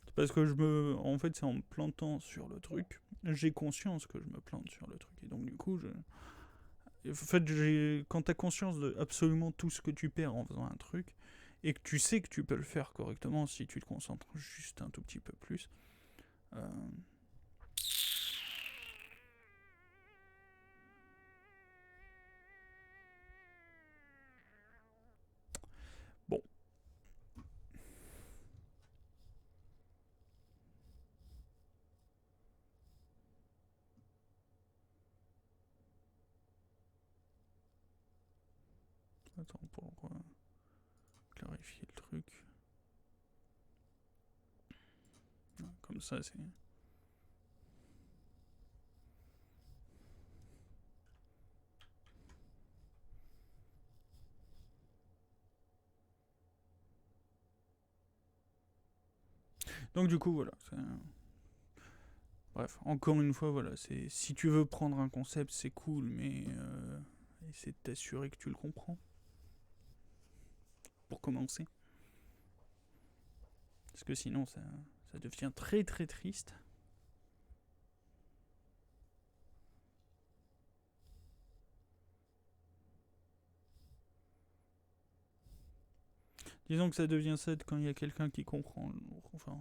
C'est parce que je me... En fait, c'est en me plantant sur le truc, j'ai conscience que je me plante sur le truc. Et donc, du coup, en fait, quand t'as conscience de absolument tout ce que tu perds en faisant un truc, et que tu sais que tu peux le faire correctement si tu te concentres juste un tout petit peu plus, bon. Attends, pour clarifier le truc. Comme ça, c'est... Donc du coup, voilà. Bref, encore une fois, voilà. Si tu veux prendre un concept, c'est cool, mais essaie de t'assurer que tu le comprends. Pour commencer. Parce que sinon, ça devient très très triste. Disons que ça devient sad quand il y a quelqu'un qui comprend. Enfin,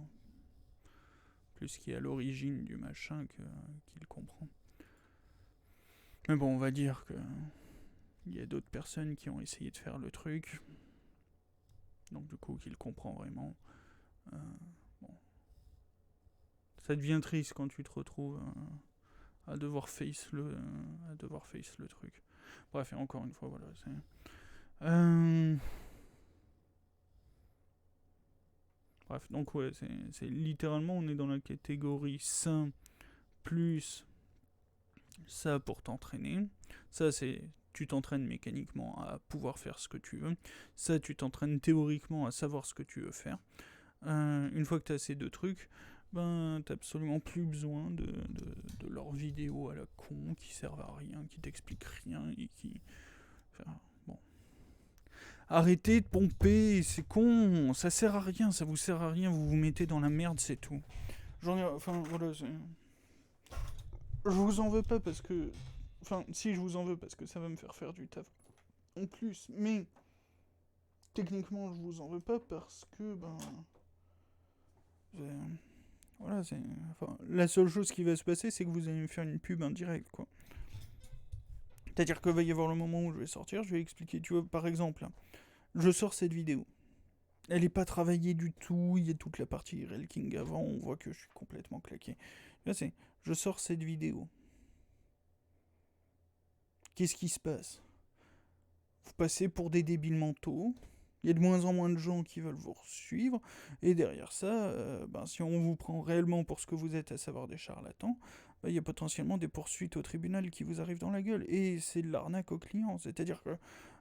plus qui est à l'origine du machin qui le comprend. Mais bon, on va dire que il y a d'autres personnes qui ont essayé de faire le truc. Donc du coup, qui le comprend vraiment. Bon. Ça devient triste quand tu te retrouves à devoir face le truc. Bref, et encore une fois, voilà. Bref, donc ouais, c'est littéralement, on est dans la catégorie sain plus ça pour t'entraîner. Ça, c'est tu t'entraînes mécaniquement à pouvoir faire ce que tu veux. Ça, tu t'entraînes théoriquement à savoir ce que tu veux faire. Une fois que tu as ces deux trucs, ben, t'as absolument plus besoin de leurs vidéos à la con qui servent à rien, qui t'expliquent rien et qui... Enfin, bon. Arrêtez de pomper, c'est con, ça sert à rien, ça vous sert à rien, vous vous mettez dans la merde, c'est tout. Enfin, voilà, je vous en veux pas parce que... Enfin, si, je vous en veux parce que ça va me faire du taf en plus, mais... Techniquement, je vous en veux pas parce que, ben... Voilà, c'est... Enfin, la seule chose qui va se passer, c'est que vous allez me faire une pub indirecte, quoi. C'est-à-dire qu'il va y avoir le moment où je vais sortir, je vais expliquer. Tu vois, par exemple, je sors cette vidéo. Elle n'est pas travaillée du tout, il y a toute la partie Relking avant, on voit que je suis complètement claqué. Là, c'est, je sors cette vidéo. Qu'est-ce qui se passe? Vous passez pour des débiles mentaux, il y a de moins en moins de gens qui veulent vous suivre, et derrière ça, si on vous prend réellement pour ce que vous êtes, à savoir des charlatans, il y a potentiellement des poursuites au tribunal qui vous arrivent dans la gueule, et c'est de l'arnaque aux clients. C'est-à-dire que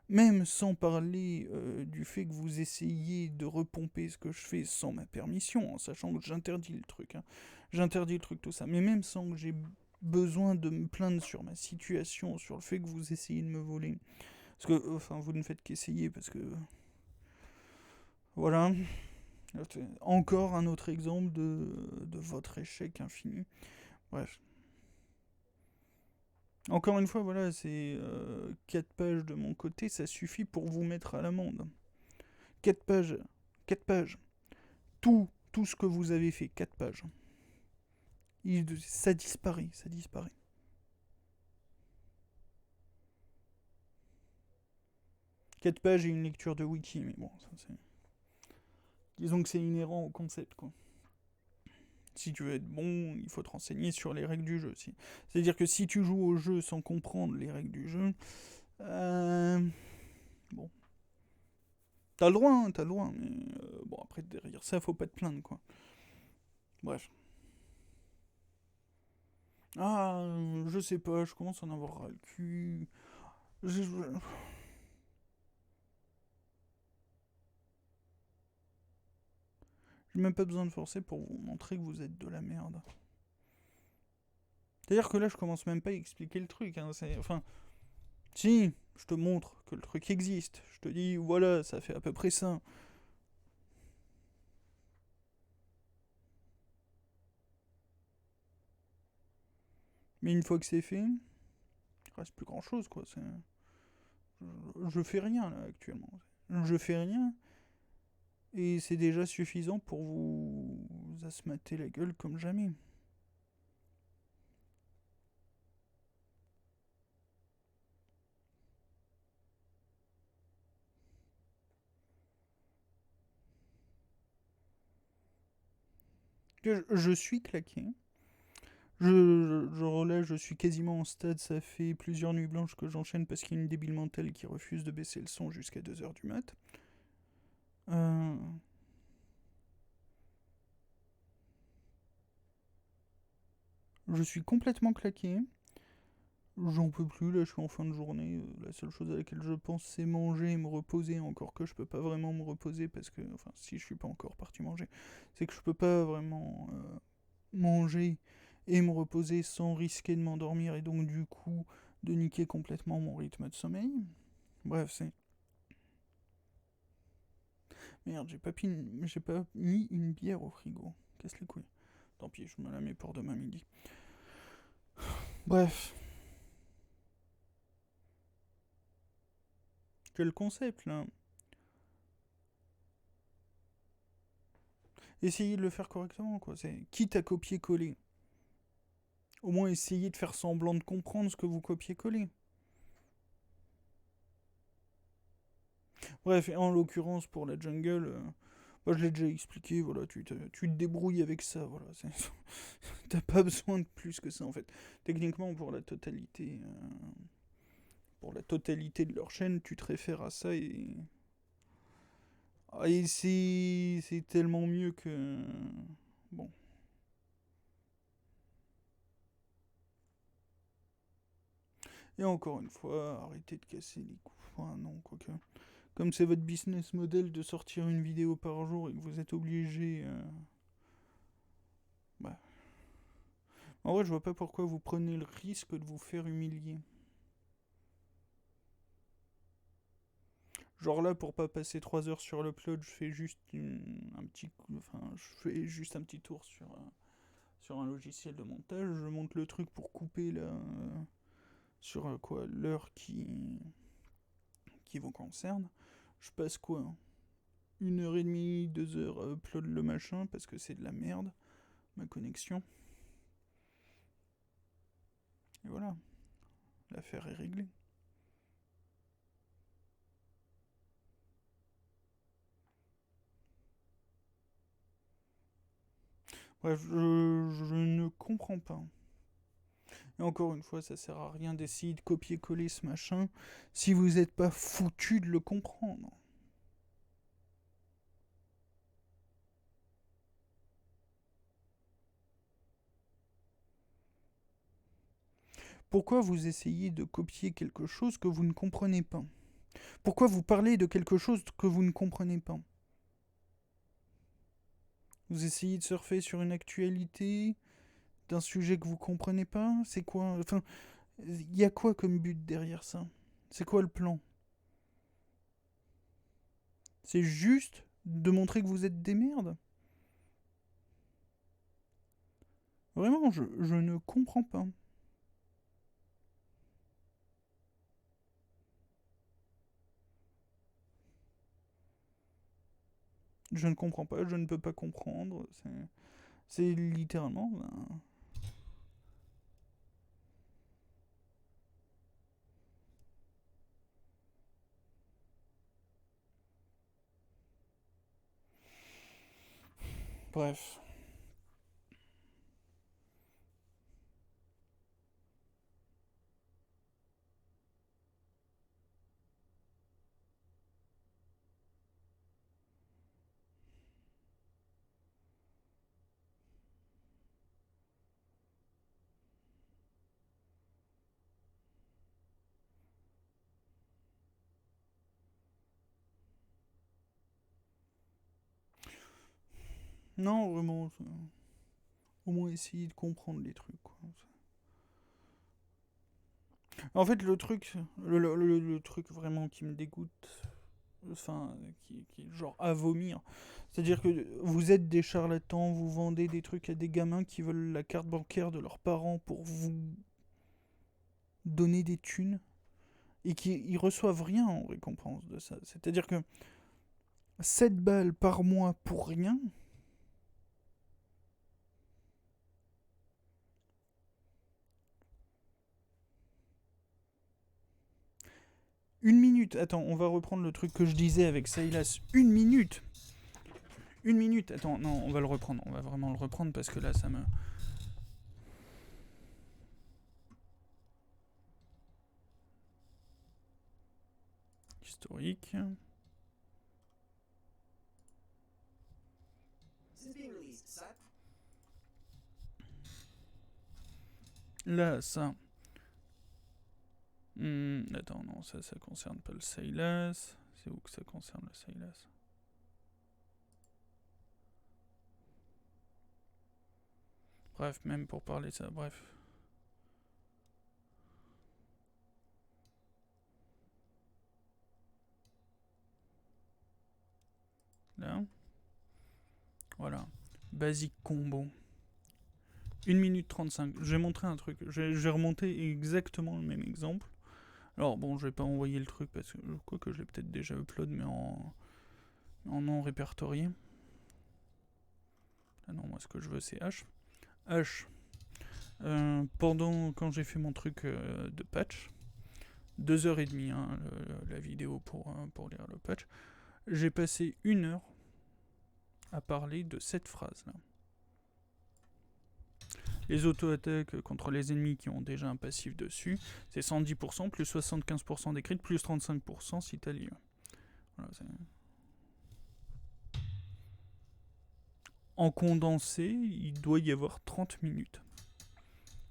même sans parler du fait que vous essayez de repomper ce que je fais sans ma permission, en sachant que j'interdis le truc, hein. J'interdis le truc, tout ça, mais même sans que j'ai besoin de me plaindre sur ma situation, sur le fait que vous essayez de me voler, parce que, enfin, vous ne faites qu'essayer, parce que... Voilà. Encore un autre exemple de votre échec infini. Bref. Encore une fois, voilà, c'est 4 pages de mon côté, ça suffit pour vous mettre à l'amende. 4 pages. 4 pages. Tout ce que vous avez fait, 4 pages. Ça disparaît, ça disparaît. Quatre pages et une lecture de wiki, mais bon, ça c'est... Disons que c'est inhérent au concept, quoi. Si tu veux être bon, il faut te renseigner sur les règles du jeu. C'est-à-dire que si tu joues au jeu sans comprendre les règles du jeu, bon, t'as le droit, hein, t'as le droit, mais bon, après derrière ça, faut pas te plaindre, quoi. Bref. Ah, je sais pas, je commence à en avoir ras le cul. J'ai même pas besoin de forcer pour vous montrer que vous êtes de la merde. C'est-à-dire que là, je commence même pas à expliquer le truc, hein, enfin... Si, je te montre que le truc existe. Je te dis, voilà, ça fait à peu près ça. Mais une fois que c'est fait, il reste plus grand chose, quoi. Je fais rien, là, actuellement. Je fais rien. Et c'est déjà suffisant pour vous asmater la gueule comme jamais. Je suis claqué. Je suis quasiment en stade, ça fait plusieurs nuits blanches que j'enchaîne parce qu'il y a une débile mentale qui refuse de baisser le son jusqu'à 2h du mat. Je suis complètement claqué. J'en peux plus, là je suis en fin de journée. La seule chose à laquelle je pense c'est manger et me reposer. Encore que je peux pas vraiment me reposer parce que, enfin, si je suis pas encore parti manger, c'est que je peux pas vraiment manger et me reposer sans risquer de m'endormir et donc du coup de niquer complètement mon rythme de sommeil. Bref, c'est. Merde, j'ai pas mis une bière au frigo. Casse les couilles. Tant pis, je me la mets pour demain midi. Bref. Quel concept là? Essayez de le faire correctement, quoi. C'est quitte à copier-coller. Au moins essayez de faire semblant de comprendre ce que vous copiez-collez. Bref, en l'occurrence pour la jungle, je l'ai déjà expliqué, voilà, tu te débrouilles avec ça, voilà. T'as pas besoin de plus que ça en fait. Techniquement pour la totalité de leur chaîne, tu te réfères à ça et c'est tellement mieux que bon. Et encore une fois, arrêtez de casser les coups. Enfin non, quoique. Comme c'est votre business model de sortir une vidéo par jour et que vous êtes obligé. Bah. En vrai, je vois pas pourquoi vous prenez le risque de vous faire humilier. Genre là, pour pas passer 3 heures sur l'upload, je fais juste un petit. Enfin, je fais juste un petit tour sur un logiciel de montage. Je monte le truc pour couper là. Sur quoi l'heure qui vous concerne. Je passe quoi 1h30, 2 heures à upload le machin parce que c'est de la merde, ma connexion. Et voilà, l'affaire est réglée. Bref, je ne comprends pas. Et encore une fois, ça sert à rien d'essayer de copier-coller ce machin si vous n'êtes pas foutu de le comprendre. Pourquoi vous essayez de copier quelque chose que vous ne comprenez pas? Pourquoi vous parlez de quelque chose que vous ne comprenez pas? Vous essayez de surfer sur une actualité d'un sujet que vous comprenez pas? C'est quoi? Enfin, il y a quoi comme but derrière ça? C'est quoi le plan? C'est juste de montrer que vous êtes des merdes? Vraiment, je ne comprends pas. Je ne comprends pas, je ne peux pas comprendre. C'est littéralement. Ben, bref. Non, vraiment. Au moins essayer de comprendre les trucs, quoi. En fait, le truc vraiment qui me dégoûte, enfin, qui est genre à vomir, c'est-à-dire que vous êtes des charlatans, vous vendez des trucs à des gamins qui veulent la carte bancaire de leurs parents pour vous donner des thunes et qui ils reçoivent rien en récompense de ça. C'est-à-dire que 7 balles par mois pour rien. Une minute, attends, on va reprendre le truc que je disais avec Silas. Une minute. Une minute, attends, non, on va le reprendre, on va vraiment le reprendre parce que là ça me... Historique. Là, ça... attends, non, ça concerne pas le Silas. C'est où que ça concerne le Silas? Bref, même pour parler de ça, bref. Là. Voilà. Basic combo. 1 minute 35. Je vais montrer un truc. Je vais remonter exactement le même exemple. Alors bon, je vais pas envoyer le truc parce que je crois que je l'ai peut-être déjà upload, mais en non répertorié. Ah non, moi ce que je veux c'est H. H. Quand j'ai fait mon truc de patch, 2h30 hein, la vidéo pour lire le patch, j'ai passé 1 heure à parler de cette phrase là. Les auto-attaques contre les ennemis qui ont déjà un passif dessus, c'est 110%, plus 75% d'écrit, plus 35% si t'as lieu. Voilà, en condensé, il doit y avoir 30 minutes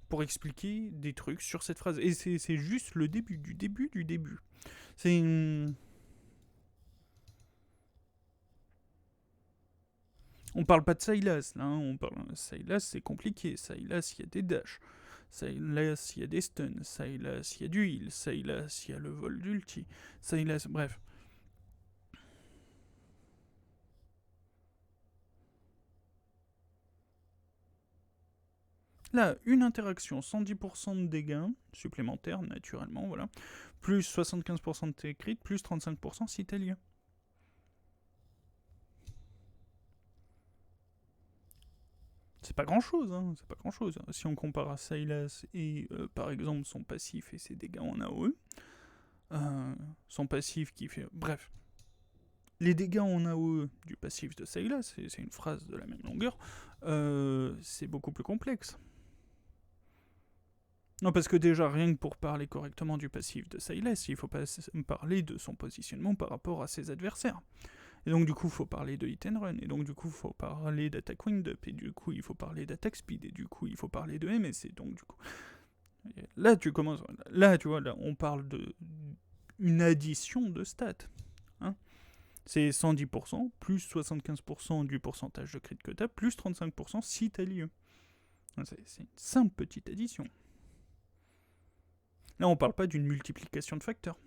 pour expliquer des trucs sur cette phrase. Et c'est juste le début, du début. C'est une... On parle pas de Silas, là, on parle... Silas, c'est compliqué. Silas, il y a des dashs. Silas, il y a des stuns. Silas, il y a du heal. Silas, il y a le vol d'ulti. Silas, bref. Là, une interaction, 110% de dégâts supplémentaires, naturellement, voilà. Plus 75% de tes crits, plus 35% si t'es lié. C'est pas grand chose, hein, c'est pas grand chose. Si on compare à Silas et par exemple son passif et ses dégâts en AOE, son passif qui fait. Bref. les dégâts en AOE du passif de Sylas, c'est une phrase de la même longueur, c'est beaucoup plus complexe. Non, parce que déjà, rien que pour parler correctement du passif de Sylas, il faut pas parler de son positionnement par rapport à ses adversaires. Et donc du coup, il faut parler de hit and run, et donc du coup, il faut parler d'attaque wind-up, et du coup, il faut parler d'attaque speed, et du coup, il faut parler de MS, et donc du coup... Là, tu commences... Là, tu vois, là, on parle de... une addition de stats. Hein, c'est 110%, plus 75% du pourcentage de crit que tu as, plus 35% si tu as l'IE. C'est une simple petite addition. Là, on parle pas d'une multiplication de facteurs.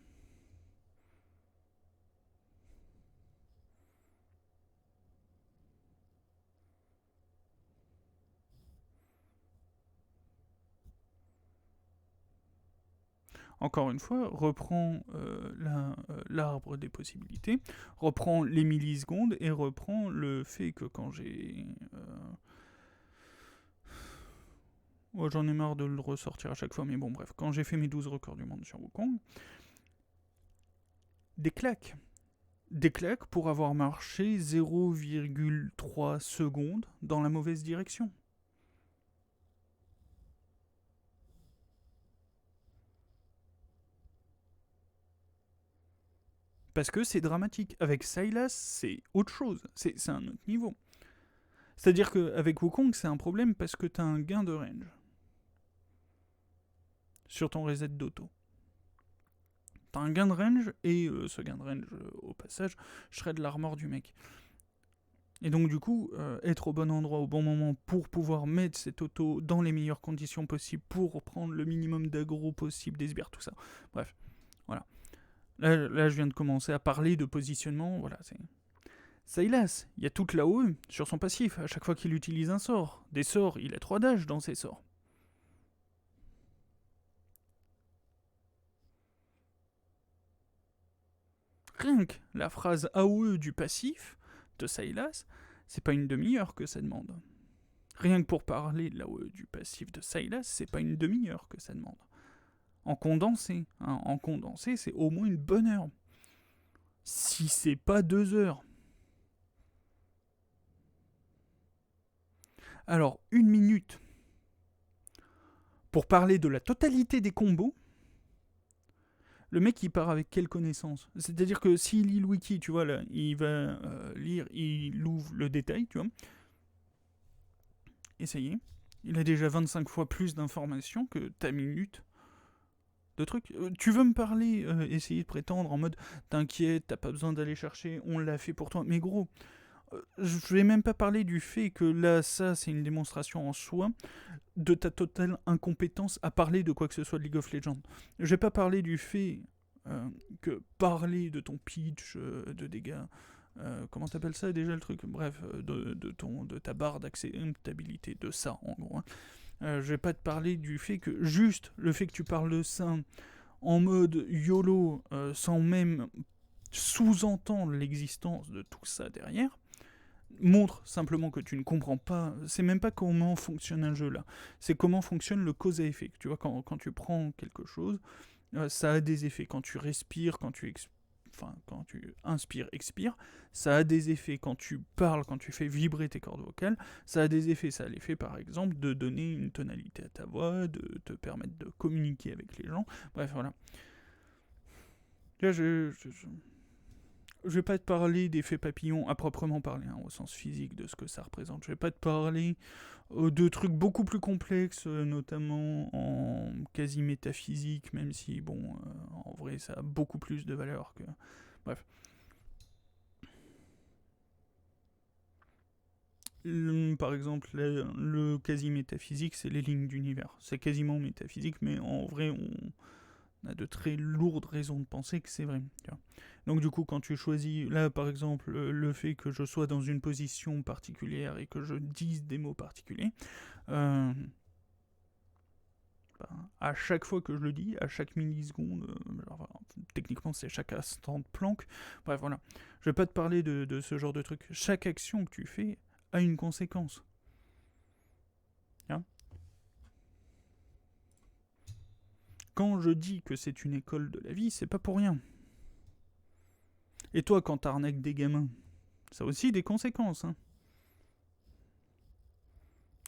Encore une fois, reprends l'arbre des possibilités, reprends les millisecondes et reprends le fait que quand j'ai... Oh, j'en ai marre de le ressortir à chaque fois, mais bon, bref. Quand j'ai fait mes 12 records du monde sur Wukong, des claques. Des claques pour avoir marché 0,3 secondes dans la mauvaise direction. Parce que c'est dramatique. Avec Sylas, c'est autre chose. C'est un autre niveau. C'est-à-dire qu'avec Wukong, c'est un problème parce que t'as un gain de range sur ton reset d'auto. T'as un gain de range, et ce gain de range, au passage, shred l'armor du mec. Et donc du coup, être au bon endroit au bon moment pour pouvoir mettre cet auto dans les meilleures conditions possibles, pour prendre le minimum d'aggro possible, des sbires, tout ça. Bref, voilà. Là, je viens de commencer à parler de positionnement, voilà, c'est... Sylas, il y a toute la OE sur son passif, à chaque fois qu'il utilise un sort. Des sorts, il a 3 dash dans ses sorts. Rien que la phrase AOE du passif de Sylas, c'est pas une demi-heure que ça demande. Rien que pour parler de l'AOE du passif de Sylas, c'est pas une demi-heure que ça demande. En condensé, hein, en condensé, c'est au moins une bonne heure. Si c'est pas 2 heures. Alors, 1 minute pour parler de la totalité des combos. Le mec, il part avec quelle connaissance? C'est-à-dire que s'il lit le wiki, tu vois, là, il va lire, il ouvre le détail, tu vois. Et ça y est, il a déjà 25 fois plus d'informations que ta minute de trucs. Tu veux me parler, essayer de prétendre en mode t'inquiète, t'as pas besoin d'aller chercher, on l'a fait pour toi. Mais gros, je vais même pas parler du fait que là, ça, c'est une démonstration en soi de ta totale incompétence à parler de quoi que ce soit de League of Legends. Je vais pas parler du fait que parler de ton pitch de dégâts, comment t'appelles ça déjà le truc, bref, de ta barre d'acceptabilité, de ça en gros. Hein. Je vais pas te parler du fait que juste le fait que tu parles de ça en mode YOLO, sans même sous-entendre l'existence de tout ça derrière, montre simplement que tu ne comprends pas. C'est même pas comment fonctionne un jeu là. C'est comment fonctionne le cause à effet. Tu vois, quand tu prends quelque chose, ça a des effets. Quand tu respires, quand tu inspires, expires, ça a des effets. Quand tu parles, quand tu fais vibrer tes cordes vocales, ça a des effets. Ça a l'effet, par exemple, de donner une tonalité à ta voix, de te permettre de communiquer avec les gens. Bref, voilà. Là, je vais pas te parler d'effets papillons à proprement parler, hein, au sens physique de ce que ça représente. Je vais pas te parler de trucs beaucoup plus complexes, notamment en quasi-métaphysique, même si, bon, en vrai, ça a beaucoup plus de valeur que... Bref. Par exemple, le quasi-métaphysique, c'est les lignes d'univers. C'est quasiment métaphysique, mais en vrai, on a de très lourdes raisons de penser que c'est vrai. Tu vois. Donc du coup, quand tu choisis, là par exemple, le fait que je sois dans une position particulière et que je dise des mots particuliers, à chaque fois que je le dis, à chaque milliseconde, techniquement c'est chaque instant de planque, bref voilà, je vais pas te parler de ce genre de truc. Chaque action que tu fais a une conséquence. Hein, quand je dis que c'est une école de la vie, c'est pas pour rien. Et toi, quand t'arnaques des gamins, ça a aussi des conséquences. Hein.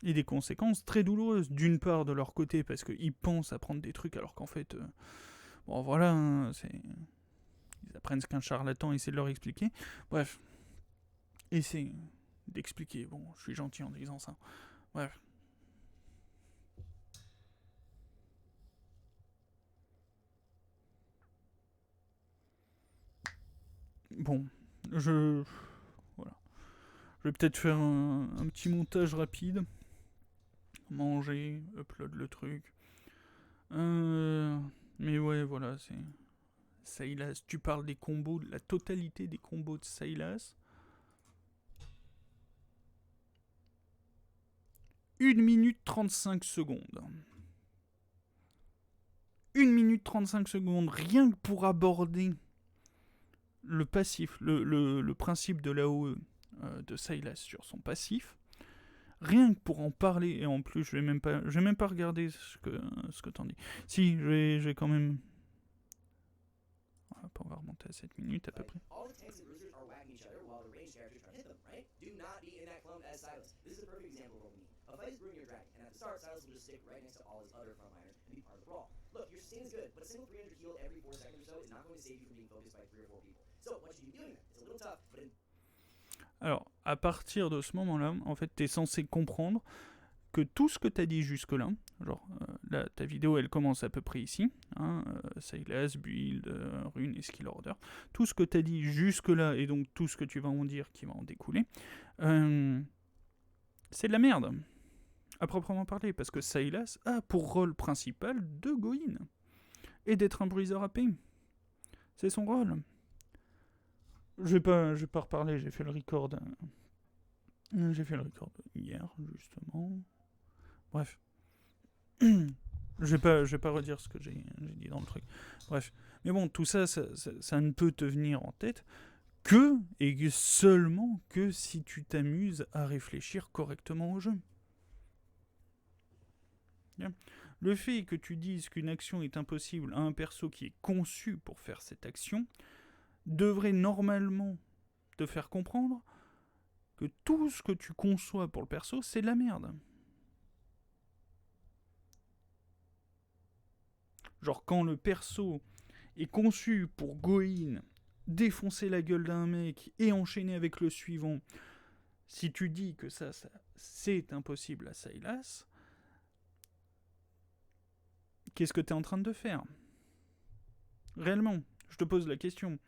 Et des conséquences très douloureuses. D'une part, de leur côté, parce qu'ils pensent apprendre des trucs, alors qu'en fait, bon voilà, hein, ils apprennent ce qu'un charlatan essaie de leur expliquer. Bref, essaie d'expliquer. Bon, je suis gentil en disant ça. Bref. Bon, voilà. Je vais peut-être faire un petit montage rapide. Manger, upload le truc. Mais ouais, voilà, c'est... Sylas, tu parles des combos, de la totalité des combos de Sylas. 1 minute 35 secondes. 1 minute 35 secondes, rien que pour aborder le passif, le principe de l'AOE de Sylas sur son passif. Rien que pour en parler, et en plus, je vais même pas regarder ce que t'en dis. Si, je vais quand même... On va remonter à 7 minutes à peu près. Alors, à partir de ce moment-là, en fait, t'es censé comprendre que tout ce que t'as dit jusque-là, genre, là, ta vidéo, elle commence à peu près ici, hein, Sylas, Build, Rune et Skill Order, tout ce que t'as dit jusque-là, et donc tout ce que tu vas en dire qui va en découler, c'est de la merde, à proprement parler, parce que Sylas a pour rôle principal de go in, et d'être un bruiseur AP. C'est son rôle. Je vais pas reparler, j'ai fait le record hier, justement. Bref. Je vais pas redire ce que j'ai dit dans le truc. Bref. Mais bon, tout ça, ça ne peut te venir en tête que, et seulement que si tu t'amuses à réfléchir correctement au jeu. Bien. Le fait que tu dises qu'une action est impossible à un perso qui est conçu pour faire cette action devrait normalement te faire comprendre que tout ce que tu conçois pour le perso, c'est de la merde. Genre quand le perso est conçu pour go in, défoncer la gueule d'un mec et enchaîner avec le suivant, si tu dis que ça c'est impossible à Sylas, qu'est-ce que tu es en train de faire? Réellement, je te pose la question.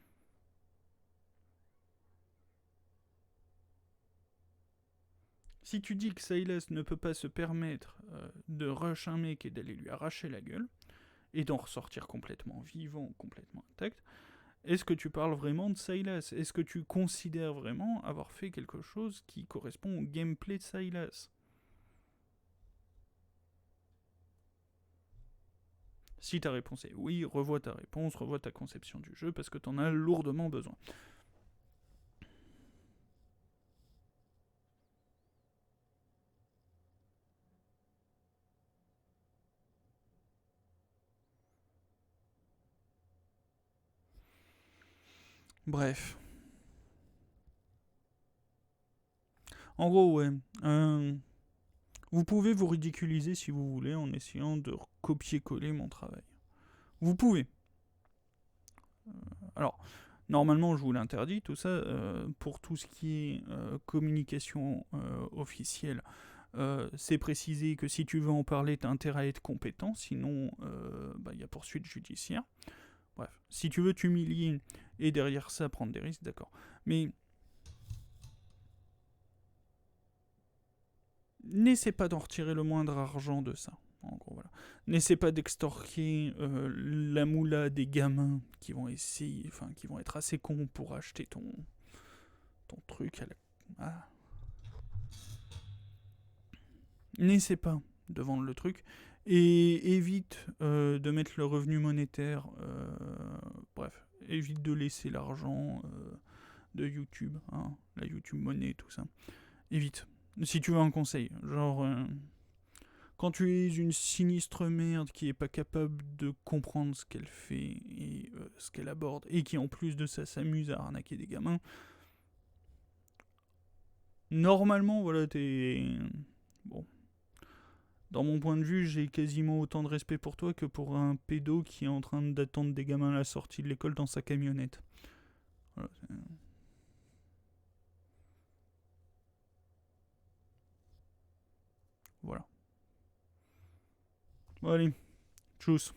Si tu dis que Sylas ne peut pas se permettre de rush un mec et d'aller lui arracher la gueule, et d'en ressortir complètement vivant, complètement intact, est-ce que tu parles vraiment de Sylas? Est-ce que tu considères vraiment avoir fait quelque chose qui correspond au gameplay de Sylas? Si ta réponse est oui, revois ta réponse, revois ta conception du jeu, parce que t'en as lourdement besoin. Bref. En gros, ouais. Vous pouvez vous ridiculiser si vous voulez en essayant de copier-coller mon travail. Vous pouvez. Alors, normalement, je vous l'interdis, tout ça, pour tout ce qui est communication officielle. C'est précisé que si tu veux en parler, tu as intérêt à être compétent, sinon y a poursuite judiciaire. Bref, si tu veux t'humilier et derrière ça prendre des risques, d'accord. Mais n'essaie pas d'en retirer le moindre argent de ça. En gros, voilà. N'essaie pas d'extorquer la moula des gamins qui vont essayer, enfin, qui vont être assez cons pour acheter ton truc à la... Ah. N'essaie pas de vendre le truc et évite de mettre le revenu monétaire, bref, évite de laisser l'argent de YouTube, hein, la YouTube monnaie, tout ça. Évite. Si tu veux un conseil, genre Quand tu es une sinistre merde qui est pas capable de comprendre ce qu'elle fait et ce qu'elle aborde, et qui en plus de ça s'amuse à arnaquer des gamins, normalement, voilà, t'es... Bon. Dans mon point de vue, j'ai quasiment autant de respect pour toi que pour un pédo qui est en train d'attendre des gamins à la sortie de l'école dans sa camionnette. Voilà. Voilà. Bon, allez, tchuss.